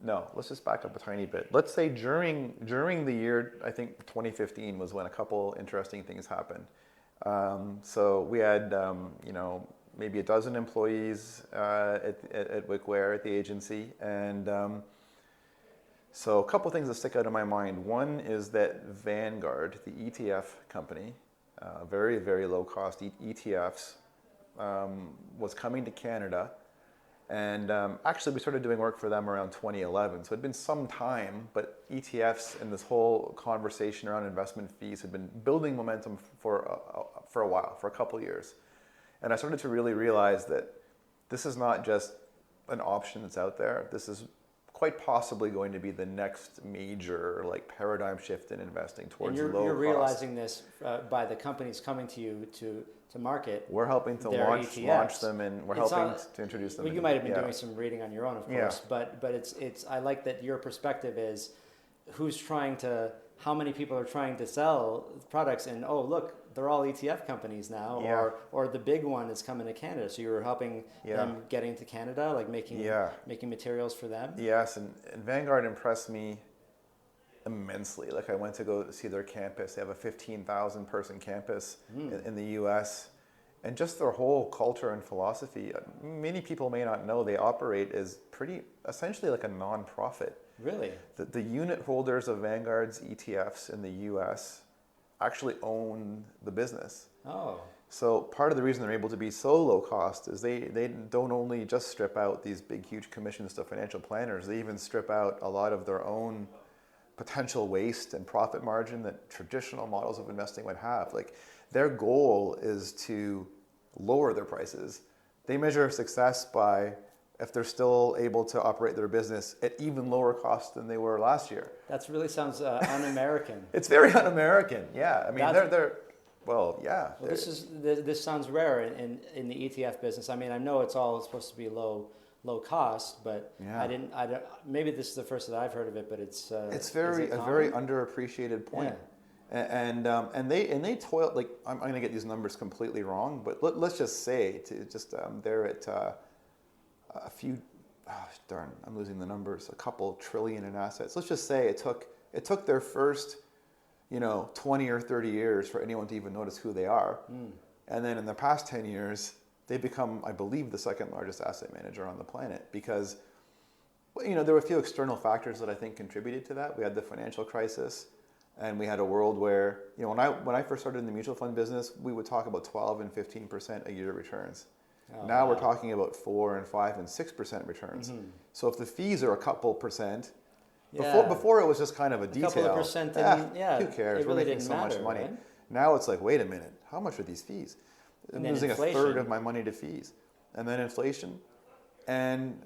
No, let's just back up a tiny bit. Let's say during the year, I think 2015 was when a couple interesting things happened. So we had, you know, maybe a dozen employees at Wickware at the agency, and so a couple things that stick out in my mind. One is that Vanguard, the ETF company, very, very low cost ETFs, was coming to Canada. And actually, we started doing work for them around 2011. So it had been some time, but ETFs and this whole conversation around investment fees had been building momentum for a while, for a couple years. And I started to really realize that this is not just an option that's out there. This is quite possibly going to be the next major like paradigm shift in investing towards low cost. You're realizing this by the companies coming to you to market. We're helping to launch them, and we're helping to introduce them. Well, you might have been doing some reading on your own, of course, but it's I like that your perspective is how many people are trying to sell products, and oh look, they're all ETF companies now, or the big one is coming to Canada. So you were helping them getting to Canada, like making materials for them. Yes, and Vanguard impressed me immensely. Like I went to go see their campus. They have a 15,000 person campus in the U.S. And just their whole culture and philosophy. Many people may not know they operate as essentially like a non-profit. Really? The unit holders of Vanguard's ETFs in the U.S. actually own the business. Oh. So part of the reason they're able to be so low cost is they don't only just strip out these big, huge commissions to financial planners, they even strip out a lot of their own potential waste and profit margin that traditional models of investing would have. Like their goal is to lower their prices. They measure success by if they're still able to operate their business at even lower cost than they were last year. That really sounds un-American. It's very un-American. Yeah, I mean this sounds rare in the ETF business. I mean, I know it's all supposed to be low cost, but I don't. Maybe this is the first that I've heard of it, but it's a very underappreciated point. Yeah. And they toil, like I'm going to get these numbers completely wrong, but let's just say they're at a few, I'm losing the numbers, a couple trillion in assets. Let's just say it took their first 20 or 30 years for anyone to even notice who they are. And then in the past 10 years, they become, I believe, the second largest asset manager on the planet because, there were a few external factors that I think contributed to that. We had the financial crisis, and we had a world where, when I first started in the mutual fund business, we would talk about 12 and 15% a year returns. Now we're talking about 4 and 5 and 6% returns. Mm-hmm. So if the fees are a couple percent, before it was just kind of a detail. A couple of percent, who cares? It really we're making so much money. Right? Now it's like, wait a minute, how much are these fees? I'm losing inflation. A third of my money to fees. And then inflation. And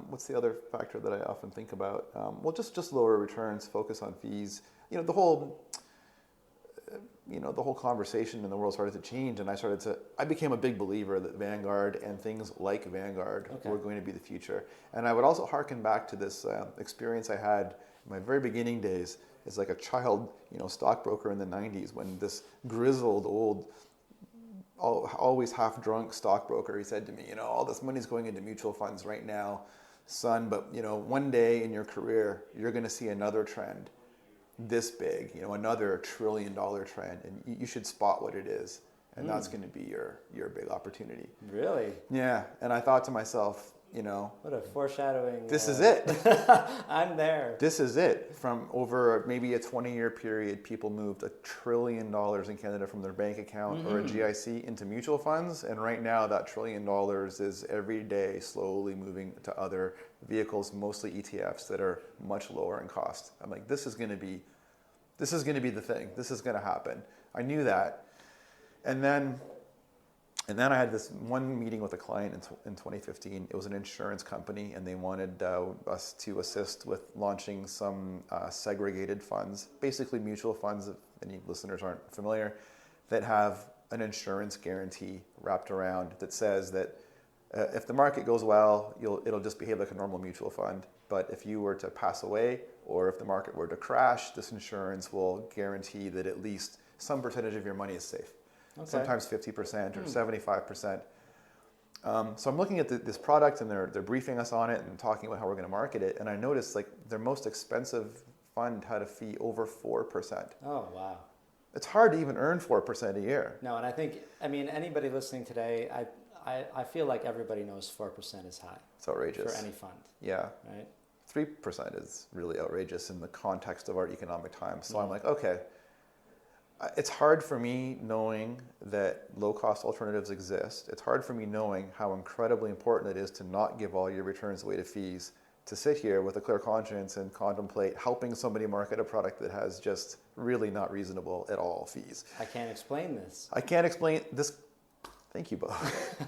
what's the other factor that I often think about? Just lower returns, focus on fees. The whole conversation in the world started to change, and I became a big believer that Vanguard and things like Vanguard were going to be the future. And I would also harken back to this experience I had in my very beginning days as like a child, stockbroker in the 90s when this grizzled old, always half drunk stockbroker, he said to me, all this money's going into mutual funds right now, son, but one day in your career, you're going to see another trend this big, another $1 trillion trend, and you should spot what it is, and that's going to be your big opportunity. Really? Yeah, and I thought to myself, What a foreshadowing. This is it. I'm there. This is it. From over maybe a 20-year period, people moved $1 trillion in Canada from their bank account or a GIC into mutual funds. And right now that $1 trillion is every day slowly moving to other vehicles, mostly ETFs that are much lower in cost. I'm like, this is going to be the thing. This is going to happen. I knew that. And then I had this one meeting with a client in 2015. It was an insurance company, and they wanted us to assist with launching some segregated funds, basically mutual funds, if any listeners aren't familiar, that have an insurance guarantee wrapped around that says that if the market goes well, it'll just behave like a normal mutual fund. But if you were to pass away or if the market were to crash, this insurance will guarantee that at least some percentage of your money is safe. Okay. Sometimes 50% or 75%. So I'm looking at this product, and they're briefing us on it and talking about how we're going to market it. And I noticed like their most expensive fund had a fee over 4%. Oh, wow. It's hard to even earn 4% a year. No, and I mean, anybody listening today, I feel like everybody knows 4% is high. It's outrageous. For any fund. Yeah. Right? 3% is really outrageous in the context of our economic times. So I'm like, okay. It's hard for me knowing that low-cost alternatives exist. It's hard for me knowing how incredibly important it is to not give all your returns away to fees, to sit here with a clear conscience and contemplate helping somebody market a product that has just really not reasonable at all fees. I can't explain this. I can't explain this. Thank you, Bo.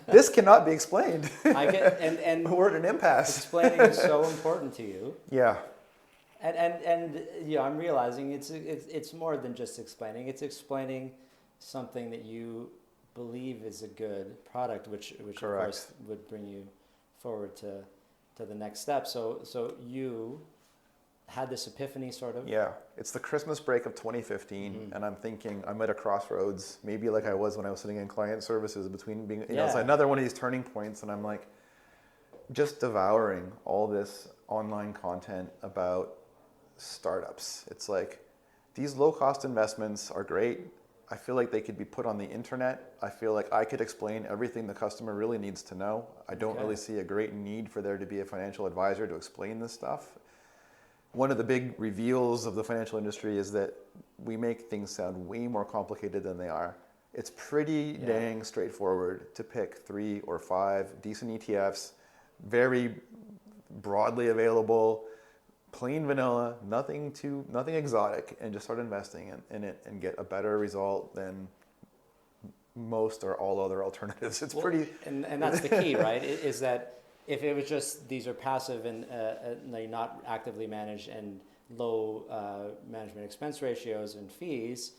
This cannot be explained. I get, and we're at an impasse. Explaining is so important to you. Yeah. And I'm realizing it's more than just explaining. It's explaining something that you believe is a good product, which of course would bring you forward to the next step. So you had this epiphany, sort of. Yeah, it's the Christmas break of 2015, and I'm thinking I'm at a crossroads, maybe like I was when I was sitting in client services, between being, it's another one of these turning points, and I'm like just devouring all this online content about startups. It's like these low-cost investments are great. I feel like they could be put on the internet. I feel like I could explain everything the customer really needs to know. I don't really see a great need for there to be a financial advisor to explain this stuff. One of the big reveals of the financial industry is that we make things sound way more complicated than they are. It's pretty dang straightforward to pick 3 or 5 decent ETFs, very broadly available, plain vanilla, nothing exotic, and just start investing in it and get a better result than most or all other alternatives. It's pretty... And that's the key, right? Is that if it was just these are passive and they're not actively managed and low management expense ratios and fees,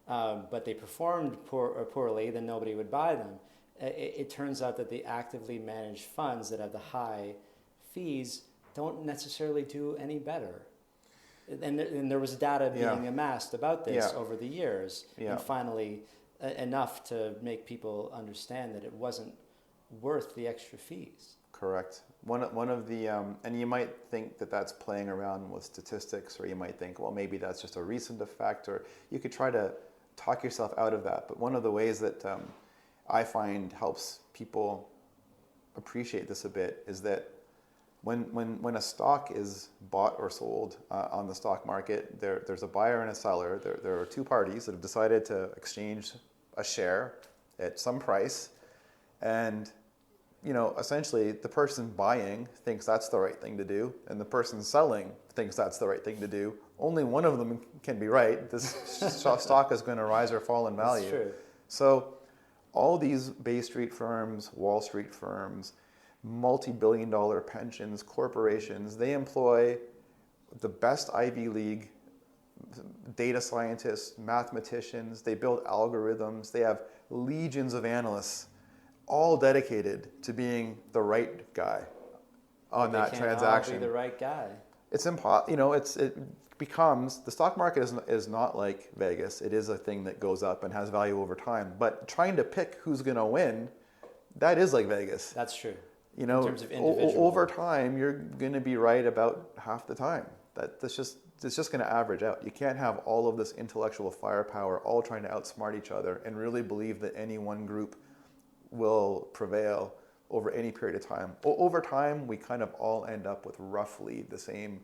but they performed poorly, then nobody would buy them. It turns out that the actively managed funds that have the high fees don't necessarily do any better. And there was data being amassed about this over the years, and finally enough to make people understand that it wasn't worth the extra fees. Correct. One of the, and you might think that that's playing around with statistics, or you might think, well, maybe that's just a recent effect, or you could try to talk yourself out of that. But one of the ways that I find helps people appreciate this a bit is that when a stock is bought or sold on the stock market, there's a buyer and a seller. There are two parties that have decided to exchange a share at some price, and essentially the person buying thinks that's the right thing to do, and the person selling thinks that's the right thing to do. Only one of them can be right. This stock is going to rise or fall in value. That's true. So all these Bay Street firms, Wall Street firms, multi-billion-dollar pensions, corporations, they employ the best Ivy League data scientists, mathematicians. They build algorithms. They have legions of analysts, all dedicated to being the right guy on that transaction. All be the right guy. It's impossible. It becomes, the stock market is not like Vegas. It is a thing that goes up and has value over time. But trying to pick who's going to win, that is like Vegas. That's true. In terms of individual. Over time, you're going to be right about half the time. It's just going to average out. You can't have all of this intellectual firepower all trying to outsmart each other and really believe that any one group will prevail over any period of time. Over time, we kind of all end up with roughly the same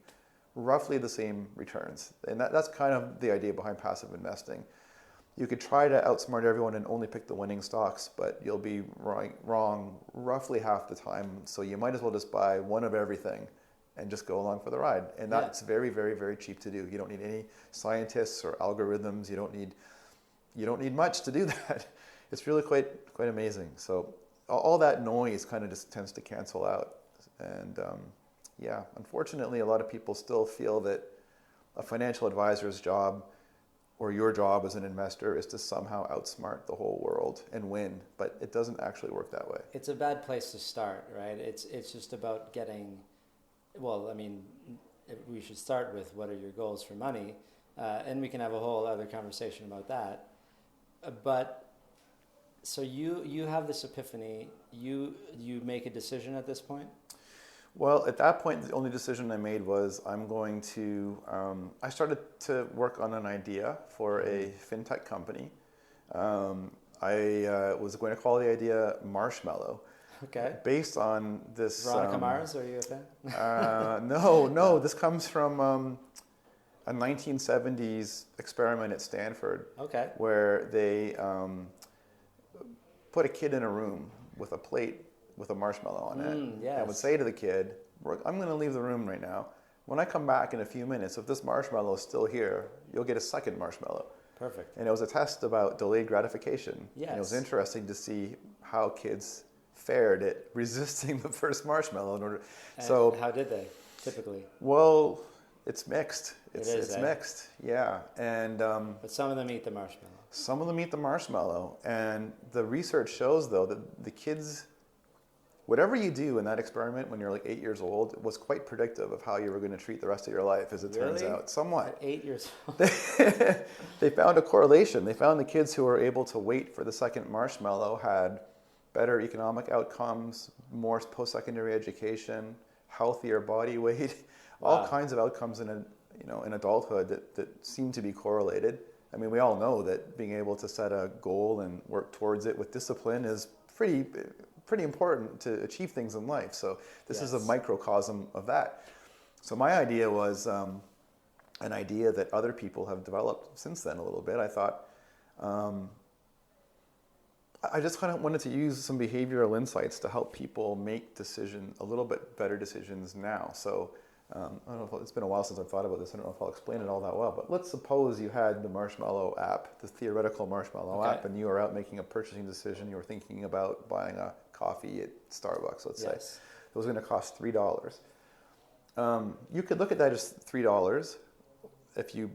returns. And that's kind of the idea behind passive investing. You could try to outsmart everyone and only pick the winning stocks, but you'll be wrong roughly half the time. So you might as well just buy one of everything and just go along for the ride. And that's very, very, very cheap to do. You don't need any scientists or algorithms. You don't need much to do that. It's really quite amazing. So all that noise kind of just tends to cancel out. And unfortunately, a lot of people still feel that a financial advisor's job or your job as an investor is to somehow outsmart the whole world and win, but it doesn't actually work that way. It's a bad place to start, right? It's just about getting, well, I mean, we should start with what are your goals for money, and we can have a whole other conversation about that. But so you have this epiphany, you make a decision at this point? Well, at that point, the only decision I made was I started to work on an idea for a fintech company. I was going to call the idea Marshmallow. Okay. Based on this... Veronica Mars, are you a fan? No. This comes from a 1970s experiment at Stanford. Okay. Where they put a kid in a room with a plate with a marshmallow on it. Yes. I would say to the kid, I'm going to leave the room right now. When I come back in a few minutes, if this marshmallow is still here, you'll get a second marshmallow. Perfect. And it was a test about delayed gratification. Yes. And it was interesting to see how kids fared at resisting the first marshmallow. And how did they, typically? Well, it's mixed. It's eh? mixed, yeah. And but some of them eat the marshmallow. Some of them eat the marshmallow. And the research shows, though, that the kids... Whatever you do in that experiment when you're like 8 years old was quite predictive of how you were going to treat the rest of your life, as it turns out. Somewhat. At 8 years old? They found a correlation. They found the kids who were able to wait for the second marshmallow had better economic outcomes, more post-secondary education, healthier body weight, all kinds of outcomes in adulthood that seem to be correlated. I mean, we all know that being able to set a goal and work towards it with discipline is pretty important to achieve things in life. So this is a microcosm of that. So my idea was an idea that other people have developed since then a little bit. I thought, I just kind of wanted to use some behavioral insights to help people make a little bit better decisions now. So I don't know if it's been a while since I've thought about this. I don't know if I'll explain it all that well, but let's suppose you had the Marshmallow app, the theoretical Marshmallow app, and you were out making a purchasing decision. You were thinking about buying a coffee at Starbucks, let's say. It was going to cost $3. You could look at that as $3. If you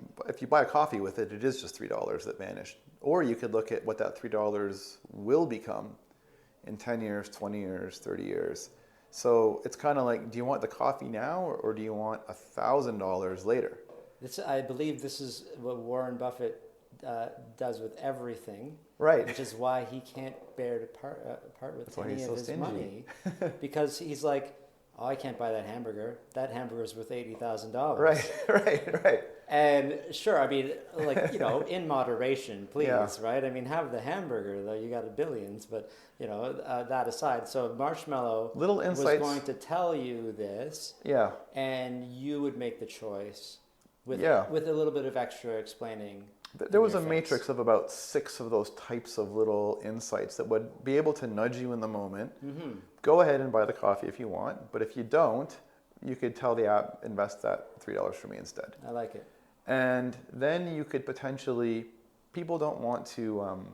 buy a coffee with it, it is just $3 that vanished. Or you could look at what that $3 will become in 10 years, 20 years, 30 years. So it's kind of like, do you want the coffee now or do you want $1,000 later? I believe this is what Warren Buffett does with everything. Right. Which is why he can't bear to part with any of his stingy. money. Because he's like, oh, I can't buy that hamburger. That hamburger's worth $80,000. Right. And sure, I mean, like, in moderation, please, right? I mean, have the hamburger, though, you got billions, but, that aside. So Marshmallow was going to tell you this, and you would make the choice with a little bit of extra explaining. There was a matrix of about 6 of those types of little insights that would be able to nudge you in the moment. Mm-hmm. Go ahead and buy the coffee if you want, but if you don't, you could tell the app, invest that $3 for me instead. I like it. And then you could potentially, people don't want to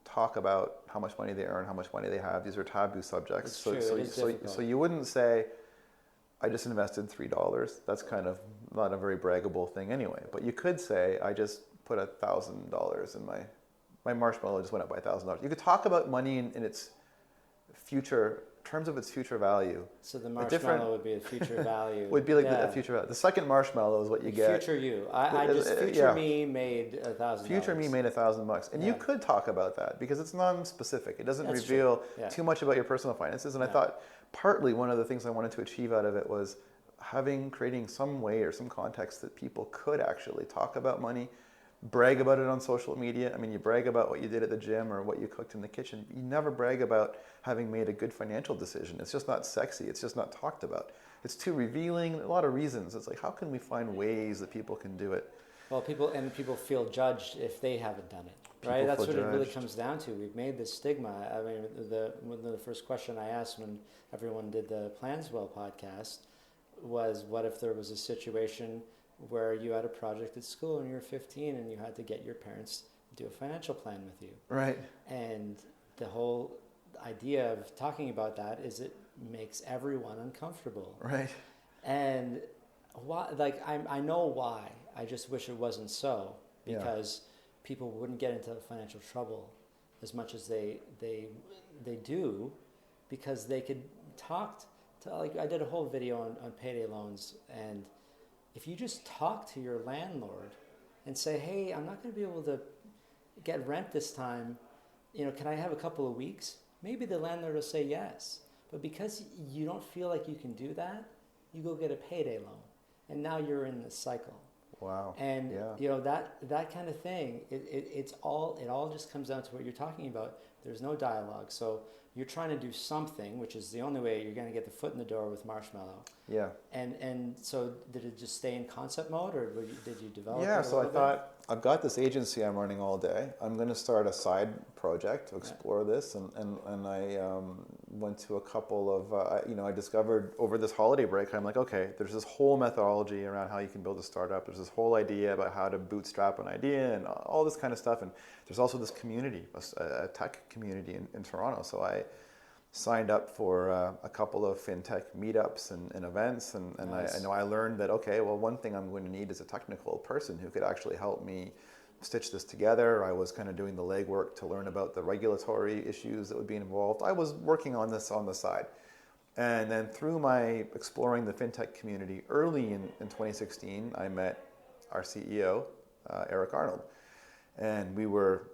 talk about how much money they earn, how much money they have. These are taboo subjects. So you wouldn't say, I just invested $3. That's kind of not a very braggable thing anyway. But you could say, I just put $1,000 in my marshmallow just went up by $1,000. You could talk about money in its future terms of its future value. So the marshmallow would be a future value. Would be like the future value. The second marshmallow is what you get. Future you. Future me made $1,000. Future me made $1,000. And you could talk about that because it's non-specific. It doesn't reveal too much about your personal finances. And I thought partly one of the things I wanted to achieve out of it was creating some way or some context that people could actually talk about money brag about it on social media. I mean, you brag about what you did at the gym or what you cooked in the kitchen. You never brag about having made a good financial decision. It's just not sexy. It's just not talked about. It's too revealing. A lot of reasons. It's like, how can we find ways that people can do it? Well, people feel judged if they haven't done it, right? People That's feel what it really judged. comes down to. We've made this stigma. I mean, the first question I asked when everyone did the Planswell podcast was, what if there was a situation where you had a project at school and you were 15 and you had to get your parents to do a financial plan with you? Right. And the whole idea of talking about that is it makes everyone uncomfortable. Right. And why? Like, I know why. I just wish it wasn't so, because people wouldn't get into financial trouble as much as they do, because they could talk to, like, I did a whole video on payday loans, and if you just talk to your landlord and say, hey, I'm not going to be able to get rent this time, can I have a couple of weeks? Maybe the landlord will say yes. But because you don't feel like you can do that, you go get a payday loan. And now you're in this cycle. Wow. And that kind of thing, it all just comes down to what you're talking about. There's no dialogue. So you're trying to do something, which is the only way you're going to get the foot in the door with Marshmallow. Yeah. And so did it just stay in concept mode, or did you develop it? Yeah, so I thought, I've got this agency I'm running all day. I'm going to start a side project to explore this. And I went to a couple of, I discovered over this holiday break, I'm like, okay, there's this whole methodology around how you can build a startup. There's this whole idea about how to bootstrap an idea and all this kind of stuff. And there's also this community, a tech community in Toronto. So I signed up for a couple of fintech meetups and events, and Nice. I know I learned that, okay, well, one thing I'm going to need is a technical person who could actually help me stitch this together. I was kind of doing the legwork to learn about the regulatory issues that would be involved. I was working on this on the side. And then through my exploring the fintech community early in 2016, I met our CEO, Eric Arnold. And we were,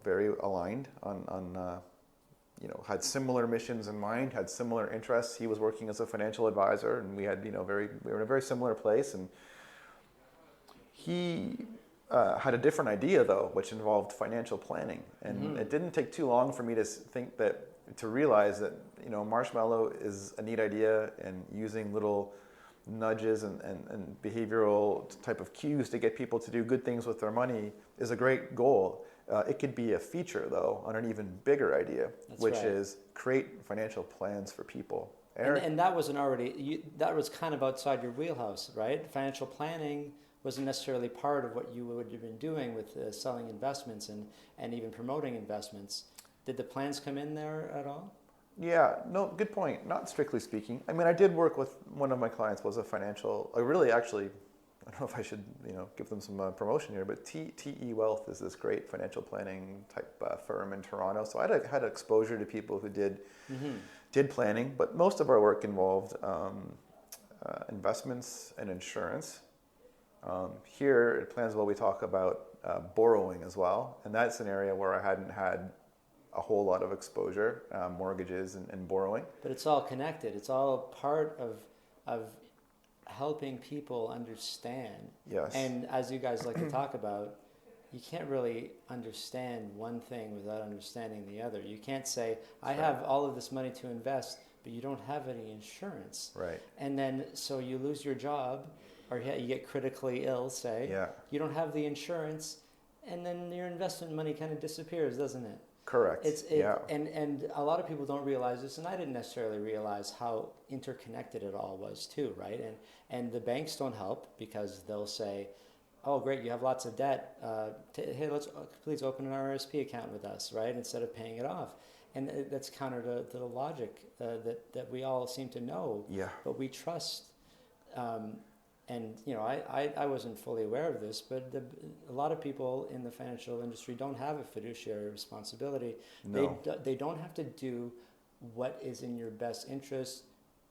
very aligned on had similar missions in mind, had similar interests. He was working as a financial advisor, and we had, we were in a very similar place. And he had a different idea, though, which involved financial planning. And it didn't take too long for me to realize that, Marshmallow is a neat idea, and using little nudges and behavioral type of cues to get people to do good things with their money is a great goal. It could be a feature, though, on an even bigger idea, which is create financial plans for people. And that wasn't that was kind of outside your wheelhouse, right? Financial planning wasn't necessarily part of what you would have been doing with selling investments and even promoting investments. Did the plans come in there at all? Yeah, no, good point. Not strictly speaking. I mean, I did work with one of my clients was a financial, I don't know if I should, give them some promotion here, but TE Wealth is this great financial planning type firm in Toronto. So I had exposure to people who did planning, but most of our work involved investments and insurance. Here at Planswell, we talk about borrowing as well, and that's an area where I hadn't had a whole lot of exposure, mortgages and borrowing. But it's all connected. It's all part of helping people understand. Yes. And as you guys like to talk about, you can't really understand one thing without understanding the other. You can't say, I have all of this money to invest, but you don't have any insurance. Right. And then so you lose your job, or you get critically ill, say. Yeah. You don't have the insurance, and then your investment money kind of disappears, doesn't it? Correct. And a lot of people don't realize this, and I didn't necessarily realize how interconnected it all was too, right? And the banks don't help, because they'll say, oh, great, you have lots of debt. Hey, please open an RSP account with us, right? Instead of paying it off. And that's counter to the logic that we all seem to know, but we trust. And I wasn't fully aware of this, but a lot of people in the financial industry don't have a fiduciary responsibility. No. They don't have to do what is in your best interest,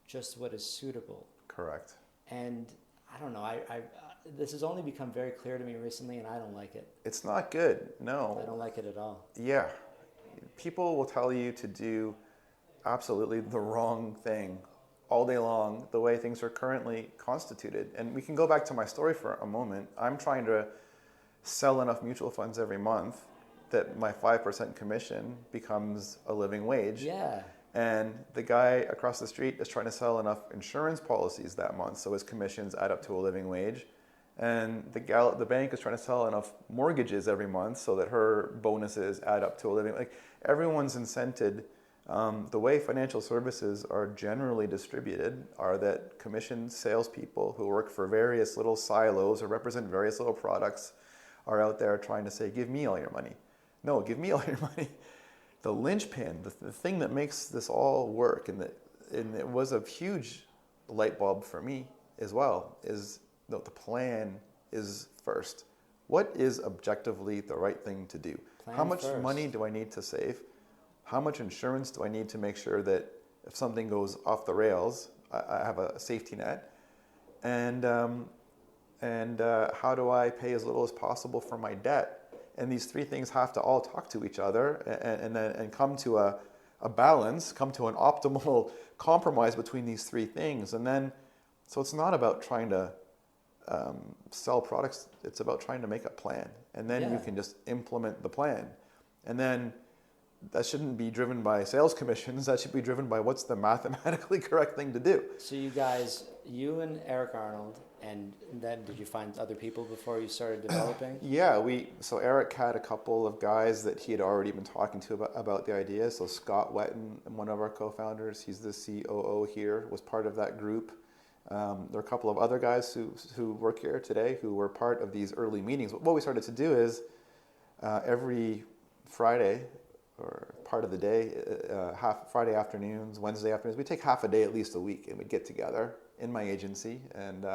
just what is suitable. Correct. And I don't know. This has only become very clear to me recently, and I don't like it. It's not good. No. I don't like it at all. Yeah. People will tell you to do absolutely the wrong thing all day long, the way things are currently constituted. And we can go back to my story for a moment. I'm trying to sell enough mutual funds every month that my 5% commission becomes a living wage. Yeah. And the guy across the street is trying to sell enough insurance policies that month so his commissions add up to a living wage. And the bank is trying to sell enough mortgages every month so that her bonuses add up to a living. Like everyone's incented. The way financial services are generally distributed are that commissioned salespeople who work for various little silos or represent various little products are out there trying to say, give me all your money. No, give me all your money. The linchpin, the thing that makes this all work, and it was a huge light bulb for me as well, is the plan is first. What is objectively the right thing to do? How much money do I need to save? How much insurance do I need to make sure that if something goes off the rails, I have a safety net? And how do I pay as little as possible for my debt? And these three things have to all talk to each other and come to a balance, come to an optimal compromise between these three things. And then, so it's not about trying to sell products, it's about trying to make a plan. And then you can just implement the plan. And then that shouldn't be driven by sales commissions. That should be driven by what's the mathematically correct thing to do. So you guys, you and Eric Arnold, and then did you find other people before you started developing? So Eric had a couple of guys that he had already been talking to about the idea. So Scott Wetton, one of our co-founders, he's the COO here, was part of that group. There are a couple of other guys who work here today who were part of these early meetings. What we started to do is every Friday, or part of the day, Friday afternoons, Wednesday afternoons, we take half a day at least a week, and we'd get together in my agency and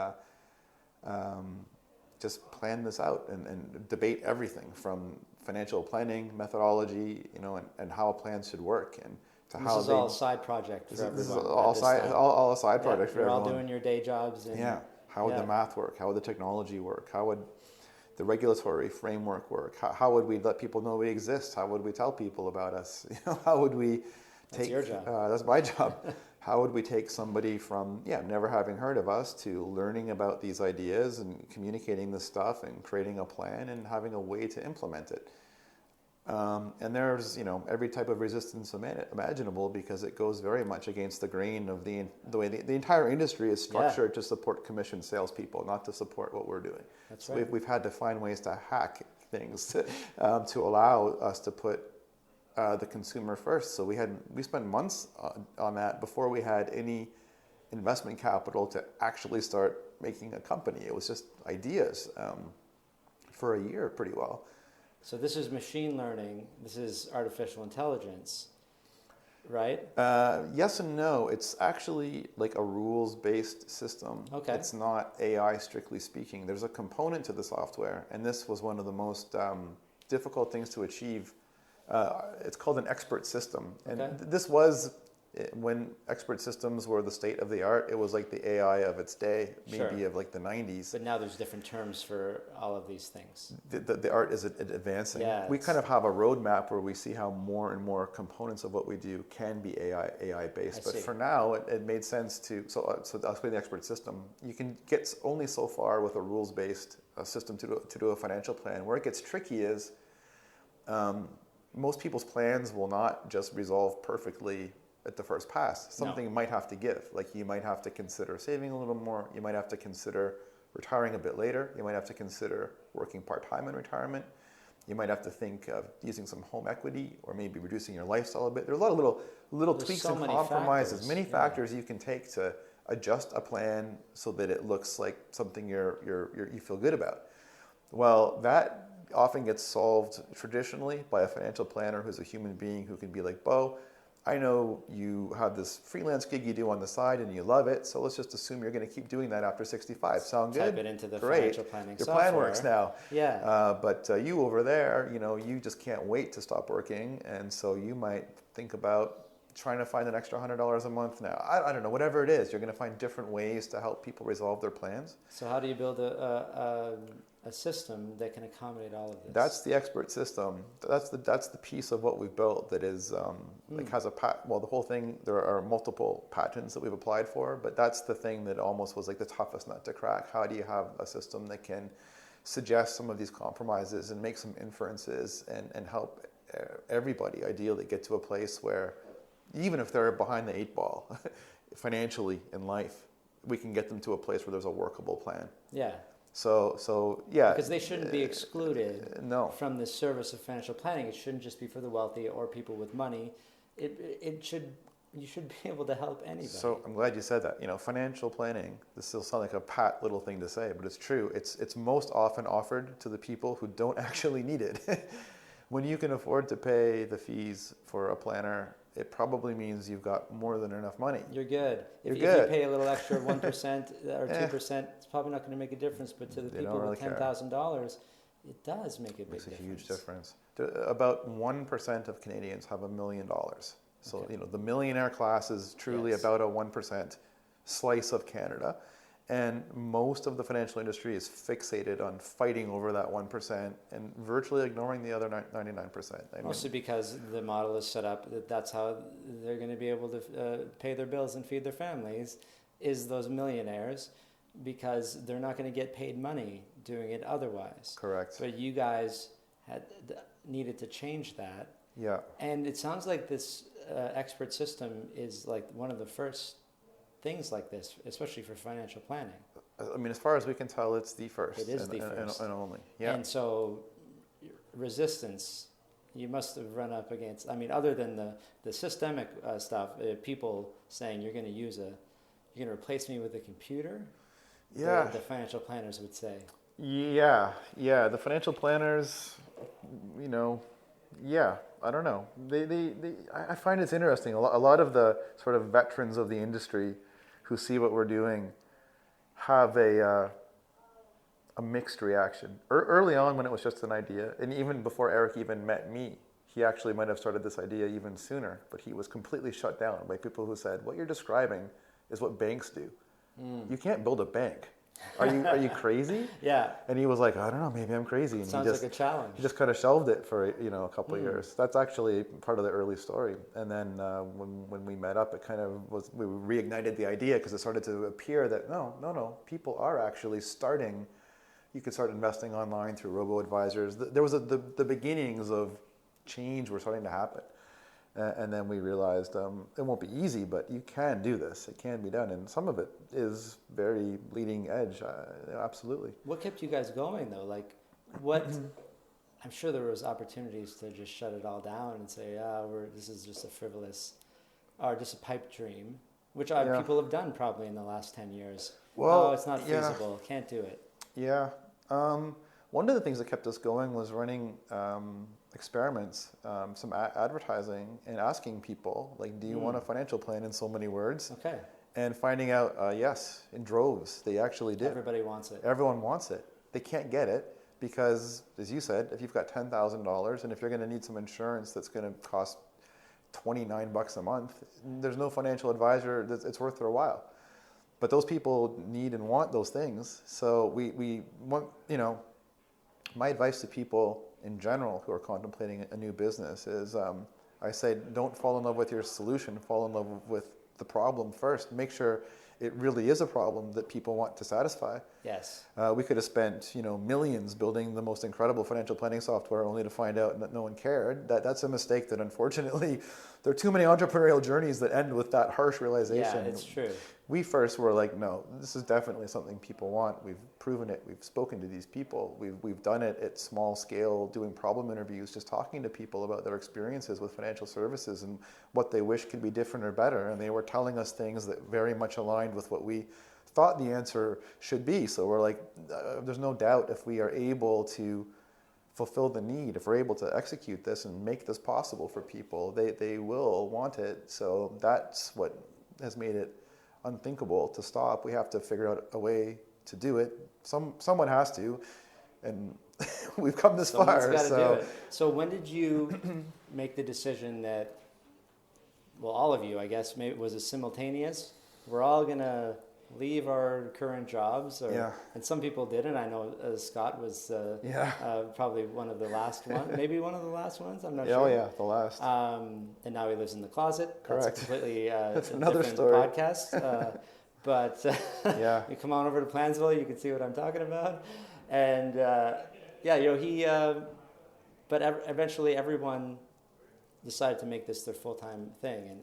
just plan this out and debate everything from financial planning methodology, and how a plan should work, and to this how is all a side project for everyone. This is all a side project for everyone. You're all doing your day jobs. And, how would the math work? How would the technology work? How would the regulatory framework work? How would we let people know we exist? How would we tell people about us? How would we take? That's your job. That's my job. How would we take somebody from never having heard of us to learning about these ideas and communicating this stuff and creating a plan and having a way to implement it? And there's every type of resistance imaginable, because it goes very much against the grain of the way the entire industry is structured to support commissioned salespeople, not to support what we're doing. That's so right. we've had to find ways to hack things to allow us to put the consumer first. So we spent months on that before we had any investment capital to actually start making a company. It was just ideas for a year, pretty well. So this is machine learning. This is artificial intelligence, right? Yes and no. It's actually like a rules-based system. Okay. It's not AI, strictly speaking. There's a component to the software, and this was one of the most difficult things to achieve. It's called an expert system. And this was, when expert systems were the state of the art, it was like the AI of its day, maybe of like the 90s. But now there's different terms for all of these things. The art is advancing. Yeah, we kind of have a roadmap where we see how more and more components of what we do can be AI based. But for now, it made sense to, so I'll explain the expert system. You can get only so far with a rules-based system to do a financial plan. Where it gets tricky is most people's plans will not just resolve perfectly at the first pass. Something might have to give. Like you might have to consider saving a little more. You might have to consider retiring a bit later. You might have to consider working part-time in retirement. You might have to think of using some home equity, or maybe reducing your lifestyle a bit. There's a lot of little tweaks and compromises, many factors you can take to adjust a plan so that it looks like something you feel good about. Well, that often gets solved traditionally by a financial planner who's a human being who can be like, Bo, I know you have this freelance gig you do on the side and you love it, so let's just assume you're going to keep doing that after 65. Sound good? Type it into the Great. financial planning Your software. plan works now. Yeah. But you over there, you just can't wait to stop working, and so you might think about trying to find an extra $100 a month now. I don't know, whatever it is, you're going to find different ways to help people resolve their plans. So how do you build a system that can accommodate all of this? That's the expert system. That's the piece of what we've built that is has a the whole thing. There are multiple patents that we've applied for, but that's the thing that almost was like the toughest nut to crack. How do you have a system that can suggest some of these compromises and make some inferences and help everybody ideally get to a place where, even if they're behind the eight ball financially in life, we can get them to a place where there's a workable plan. Yeah. So yeah. Because they shouldn't be excluded no. from the service of financial planning. It shouldn't just be for the wealthy or people with money. You should be able to help anybody. So I'm glad you said that. Financial planning, this will sound like a pat little thing to say, but it's true. It's most often offered to the people who don't actually need it. When you can afford to pay the fees for a planner, it probably means you've got more than enough money. You're good. If you pay a little extra 1% or 2%, it's probably not going to make a difference. But to the people with $10,000, it does make a big difference. It makes a huge difference. About 1% of Canadians have $1 million. So, the millionaire class is truly about a 1% slice of Canada. And most of the financial industry is fixated on fighting over that 1% and virtually ignoring the other 99%. Mostly because the model is set up that's how they're going to be able to pay their bills and feed their families, is those millionaires, because they're not going to get paid money doing it otherwise. Correct. But you guys needed to change that. Yeah. And it sounds like this expert system is like one of the first things like this, especially for financial planning. I mean, as far as we can tell, it's the first. It is the first. And only. Yeah. And so resistance, you must have run up against, other than the systemic stuff, people saying you're going to replace me with a computer. Yeah. The financial planners would say. Yeah. The financial planners, I don't know. I find it's interesting. A lot of the sort of veterans of the industry who see what we're doing have a mixed reaction. Early on, when it was just an idea, and even before Eric even met me, he actually might have started this idea even sooner, but he was completely shut down by people who said, what you're describing is what banks do. You can't build a bank. Are you crazy? Yeah. And he was like, I don't know, maybe I'm crazy. And Sounds like a challenge. He just kind of shelved it for a couple of years. That's actually part of the early story. And then when we met up, it kind of was, we reignited the idea because it started to appear that no, people are actually starting. You could start investing online through robo-advisors. There was the beginnings of change were starting to happen. And then we realized it won't be easy, but you can do this. It can be done. And some of it is very leading edge, absolutely. What kept you guys going, though? Like, what? I'm sure there was opportunities to just shut it all down and say, this is just a frivolous, or just a pipe dream, which people have done probably in the last 10 years. Well, it's not feasible. Can't do it. Yeah. One of the things that kept us going was running experiments, some advertising, and asking people, like, do you want a financial plan in so many words? Okay. And finding out, yes, in droves, they actually did. Everybody wants it. Everyone wants it. They can't get it because, as you said, if you've got $10,000 and if you're going to need some insurance that's going to cost $29 a month, there's no financial advisor it's worth their while. But those people need and want those things. So we want, my advice to people in general who are contemplating a new business is I say, don't fall in love with your solution, fall in love with the problem first. Make sure it really is a problem that people want to satisfy. Yes. We could have spent, millions building the most incredible financial planning software only to find out that no one cared. That's a mistake that unfortunately, there are too many entrepreneurial journeys that end with that harsh realization. Yeah, it's true. We first were like, no, this is definitely something people want. We've proven it. We've spoken to these people. We've done it at small scale, doing problem interviews, just talking to people about their experiences with financial services and what they wish could be different or better. And they were telling us things that very much aligned with what we thought the answer should be. So we're like, there's no doubt if we are able to fulfill the need, if we're able to execute this and make this possible for people, they will want it. So that's what has made it unthinkable to stop. We have to figure out a way to do it. Someone has to, and we've come this far. Someone's got to do it. So when did you make the decision that, well, all of you, I guess, maybe was it simultaneous? We're all gonna leave our current jobs, and some people didn't. I know Scott was probably one of the last ones, maybe one of the last ones. I'm not sure. Oh yeah, the last. And now he lives in the closet. Correct. That's completely That's another different story. podcast. But Yeah. you come on over to Plansville, you can see what I'm talking about. And eventually everyone decided to make this their full-time thing.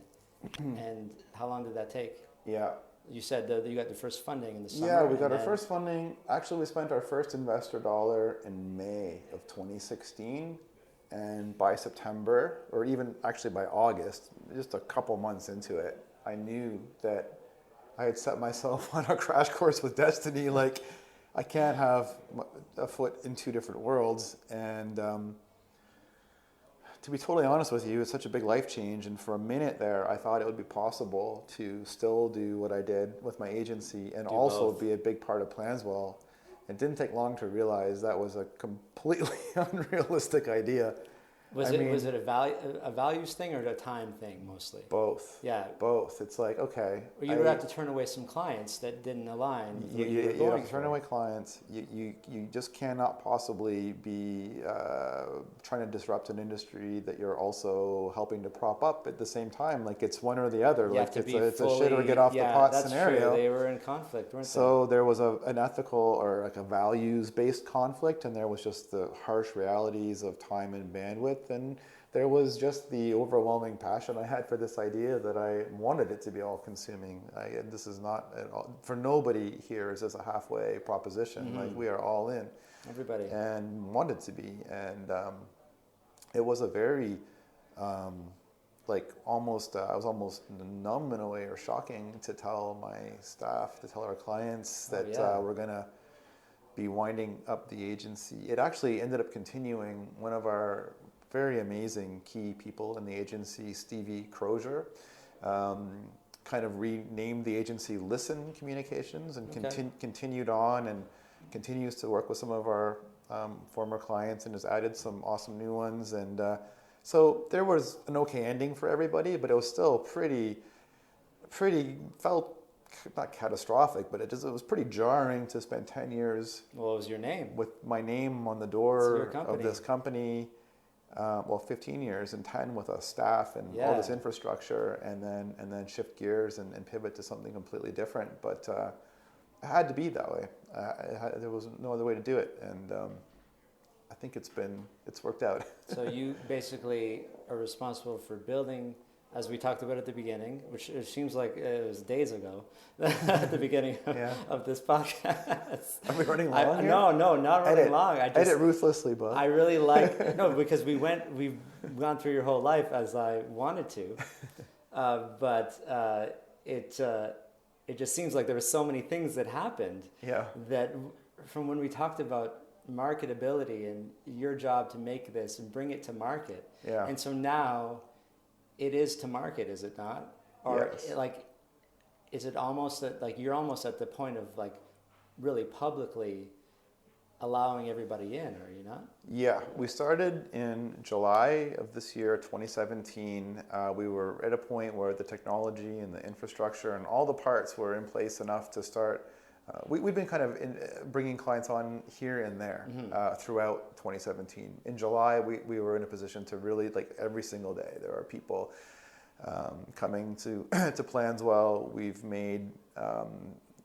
And how long did that take? Yeah. You said that you got the first funding in the summer. Yeah, we got our first funding. Actually, we spent our first investor dollar in May of 2016. And by September, or even actually by August, just a couple months into it, I knew that I had set myself on a crash course with destiny. Like, I can't have a foot in two different worlds. And to be totally honest with you, it's such a big life change. And for a minute there, I thought it would be possible to still do what I did with my agency and also be a big part of Planswell. It didn't take long to realize that was a completely unrealistic idea. Was it a values thing or a time thing mostly? Both. Yeah. Both. It's like, okay. Or you would have to turn away some clients that didn't align with what you were going have to turn away clients. You just cannot possibly be trying to disrupt an industry that you're also helping to prop up at the same time. Like, it's one or the other. You like, it's a shit or get off the pot scenario. True. They were in conflict, weren't they? So there was an ethical or like a values-based conflict, and there was just the harsh realities of time and bandwidth. And there was just the overwhelming passion I had for this idea that I wanted it to be all-consuming. This is not at all, for nobody here is this a halfway proposition. Like, we are all in. Everybody. And wanted to be. And it was a very, I was almost numb in a way, or shocking to tell my staff, to tell our clients that we're going to be winding up the agency. It actually ended up continuing. One of our very amazing key people in the agency, Stevie Crozier, kind of renamed the agency Listen Communications and continued on and continues to work with some of our former clients and has added some awesome new ones. And so there was an okay ending for everybody, but it was still pretty felt not catastrophic, but it was pretty jarring to spend 10 years. What was your name? With my name on the door of this company. 15 years and 10 with a staff and all this infrastructure, and then shift gears and pivot to something completely different. But it had to be that way. There was no other way to do it, and I think it's worked out. So you basically are responsible for building, as we talked about at the beginning, which it seems like it was days ago, at the beginning of this podcast. Are we running long here? No, not running long. Edit ruthlessly, bud. I really because we've gone through your whole life as I wanted to, but it just seems like there were so many things that happened. That from when we talked about marketability and your job to make this and bring it to market, and so now. It is to market, is it not? Or is it almost you're almost at the point of like really publicly allowing everybody in, are you not? Yeah, we started in July of this year, 2017. We were at a point where the technology and the infrastructure and all the parts were in place enough to start. We've been kind of bringing clients on here and there throughout 2017. In July, we were in a position to really, like, every single day, there are people coming to Planswell. We've made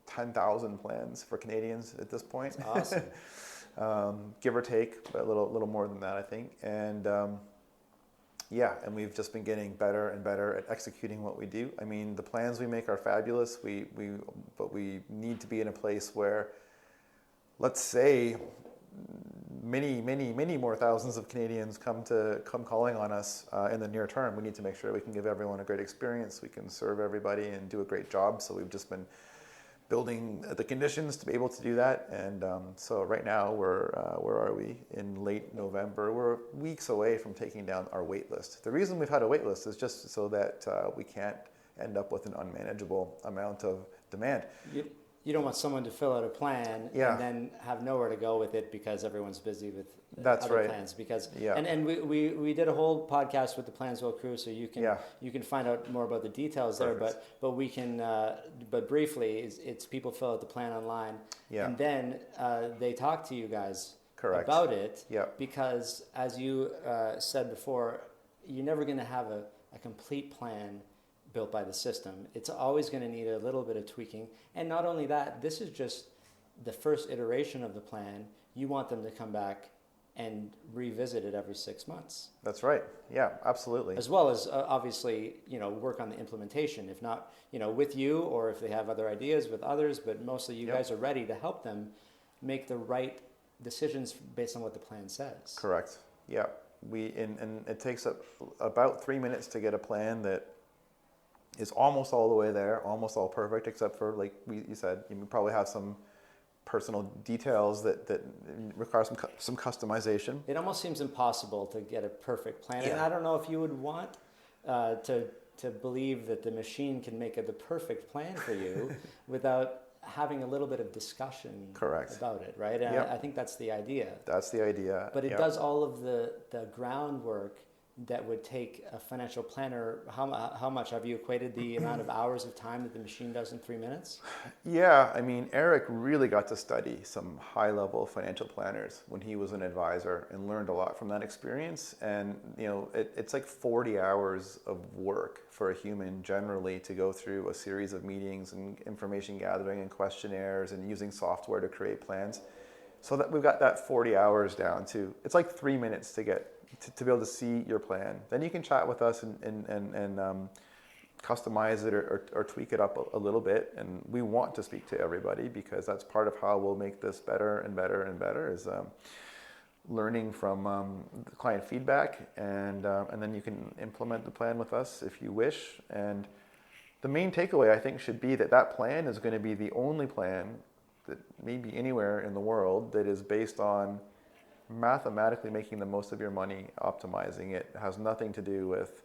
10,000 plans for Canadians at this point. That's awesome. Give or take, a little more than that, I think. And and we've just been getting better and better at executing what we do. I mean, the plans we make are fabulous. But we need to be in a place where, let's say, many more thousands of Canadians come calling on us in the near term. We need to make sure we can give everyone a great experience. We can serve everybody and do a great job. So we've just been building the conditions to be able to do that. And so right now where are we? In late November, we're weeks away from taking down our wait list. The reason we've had a wait list is just so that we can't end up with an unmanageable amount of demand. You don't want someone to fill out a plan and then have nowhere to go with it because everyone's busy with other plans. Because and we did a whole podcast with the Planswell crew, so you can find out more about the details there. But we can but briefly, it's people fill out the plan online, and then they talk to you guys about it. Because as you said before, you're never going to have a complete plan built by the system. It's always going to need a little bit of tweaking. And not only that, this is just the first iteration of the plan. You want them to come back and revisit it every 6 months. That's right. Yeah, absolutely. As well as obviously, work on the implementation. If not, with you, or if they have other ideas with others, but mostly you guys are ready to help them make the right decisions based on what the plan says. Correct. Yeah. And it takes about 3 minutes to get a plan that is almost all the way there, almost all perfect, except for, like you said, you probably have some personal details that require some customization. It almost seems impossible to get a perfect plan. Yeah. And I don't know if you would want to believe that the machine can make the perfect plan for you without having a little bit of discussion Correct. about it, right? And I think that's the idea. That's the idea. But it does all of the groundwork that would take a financial planner. How much have you equated the amount of hours of time that the machine does in 3 minutes? Yeah, I mean, Eric really got to study some high-level financial planners when he was an advisor and learned a lot from that experience. And it's like 40 hours of work for a human generally to go through a series of meetings and information gathering and questionnaires and using software to create plans. So that we've got that 40 hours down to, it's like 3 minutes to get to be able to see your plan. Then you can chat with us and customize it or tweak it up a little bit. And we want to speak to everybody because that's part of how we'll make this better and better and better is learning from client feedback. And then you can implement the plan with us if you wish. And the main takeaway, I think, should be that plan is going to be the only plan that maybe anywhere in the world that is based on mathematically making the most of your money, optimizing it. It has nothing to do with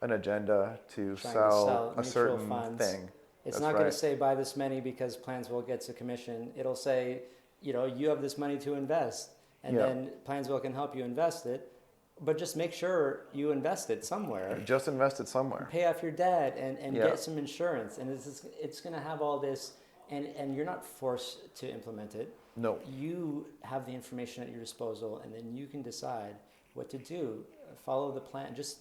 an agenda to sell a certain thing. It's not going to say buy this many because Planswell gets a commission. It'll say, you have this money to invest, and then Planswell can help you invest it. But just make sure you invest it somewhere. Just invest it somewhere. Pay off your debt and get some insurance. And it's going to have all this, and you're not forced to implement it. No. You have the information at your disposal, and then you can decide what to do. Follow the plan. Just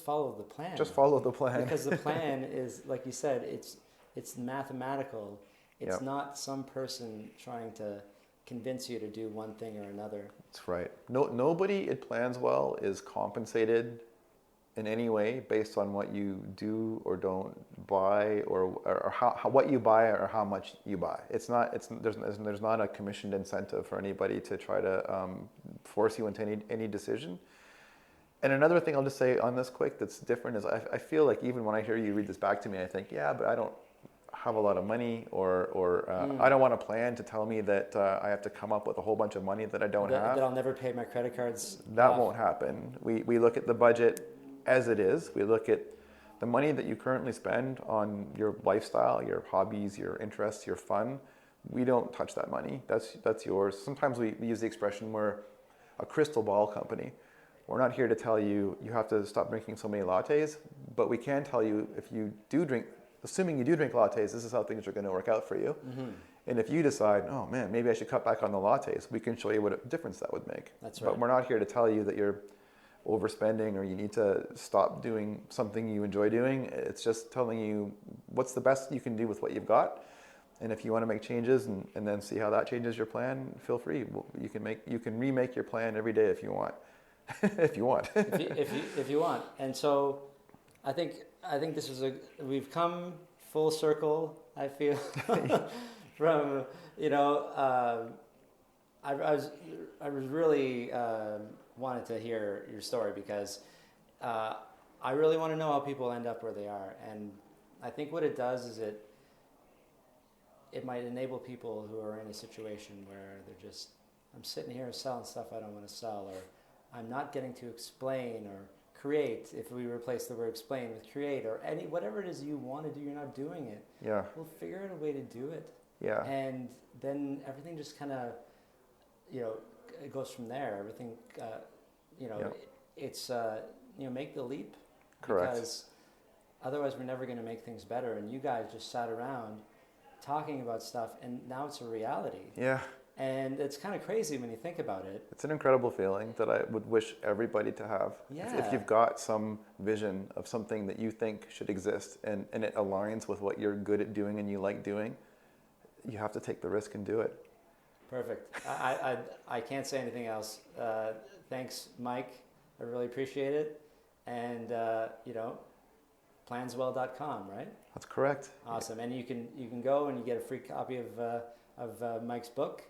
follow the plan. Just follow the plan. Because the plan is, like you said, it's mathematical. It's not some person trying to convince you to do one thing or another. That's right. Nobody at Planswell is compensated in any way based on what you do or don't buy or how what you buy or how much you buy. There's not a commissioned incentive for anybody to try to force you into any decision. And another thing I'll just say on this quick that's different is I feel like even when I hear you read this back to me, I think, but I don't have a lot of money or I don't want a plan to tell me that I have to come up with a whole bunch of money that I don't have. That I'll never pay my credit cards That off. won't happen. We look at the budget as it is. We look at the money that you currently spend on your lifestyle, your hobbies, your interests, your fun. We don't touch that money. That's yours. Sometimes we use the expression we're a crystal ball company. We're not here to tell you have to stop drinking so many lattes, but we can tell you if you do drink, assuming you do drink lattes, this is how things are going to work out for you. Mm-hmm. And if you decide, oh man, maybe I should cut back on the lattes, we can show you what a difference that would make. That's right. But we're not here to tell you that you're overspending or you need to stop doing something you enjoy doing. It's just telling you what's the best you can do with what you've got. And if you want to make changes and then see how that changes your plan, feel free. You can remake your plan every day if you want. if you want. if you want. And so I think this is we've come full circle, I feel, from, I was really wanted to hear your story because I really want to know how people end up where they are. And I think what it does is it might enable people who are in a situation where they're just, I'm sitting here selling stuff I don't want to sell, or I'm not getting to explain or create, if we replace the word explain with create, or whatever it is you want to do, you're not doing it. Yeah. We'll figure out a way to do it. Yeah. And then everything just kind of, it goes from there. Everything, it's, make the leap. Correct. Because otherwise we're never going to make things better. And you guys just sat around talking about stuff, and now it's a reality. Yeah. And it's kind of crazy when you think about it. It's an incredible feeling that I would wish everybody to have. Yeah. If you've got some vision of something that you think should exist and it aligns with what you're good at doing and you like doing, you have to take the risk and do it. Perfect. I can't say anything else. Thanks, Mike. I really appreciate it. And, planswell.com, right? That's correct. Awesome. And you can go and you get a free copy of Mike's book,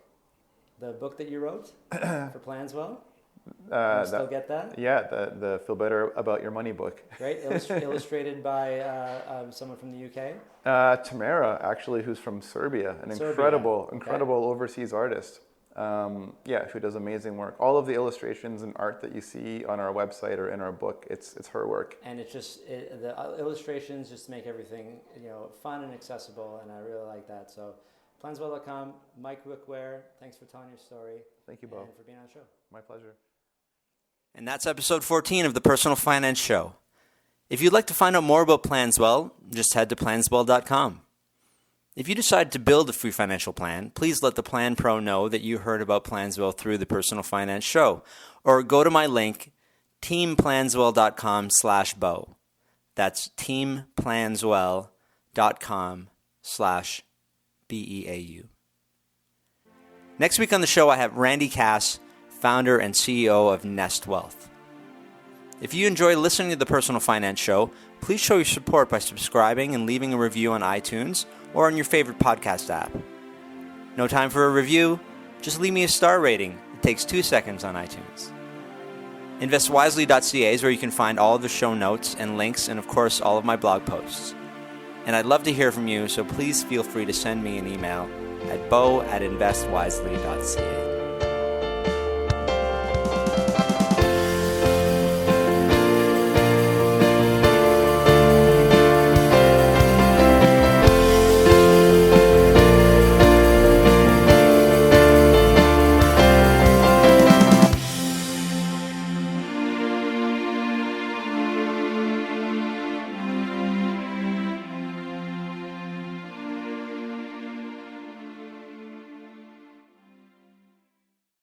the book that you wrote for Planswell. You still get that? Yeah, the Feel Better About Your Money book. Great. Illustrated by someone from the UK? Tamara, actually, who's from Serbia, Serbia. Incredible overseas artist. Who does amazing work. All of the illustrations and art that you see on our website or in our book, it's her work. And it's just the illustrations just make everything fun and accessible, and I really like that. So, planswell.com, Mike Wickware. Thanks for telling your story. Thank you, Bo. And for being on the show. My pleasure. And that's episode 14 of the Personal Finance Show. If you'd like to find out more about Planswell, just head to planswell.com. If you decide to build a free financial plan, please let the Plan Pro know that you heard about Planswell through the Personal Finance Show, or go to my link, teamplanswell.com/Bo. That's teamplanswell.com/BEAU. Next week on the show, I have Randy Cass, founder and CEO of Nest Wealth. If you enjoy listening to the Personal Finance Show, please show your support by subscribing and leaving a review on iTunes or on your favorite podcast app. No time for a review? Just leave me a star rating. It takes 2 seconds on iTunes. InvestWisely.ca is where you can find all of the show notes and links and, of course, all of my blog posts. And I'd love to hear from you, so please feel free to send me an email at bo@investwisely.ca.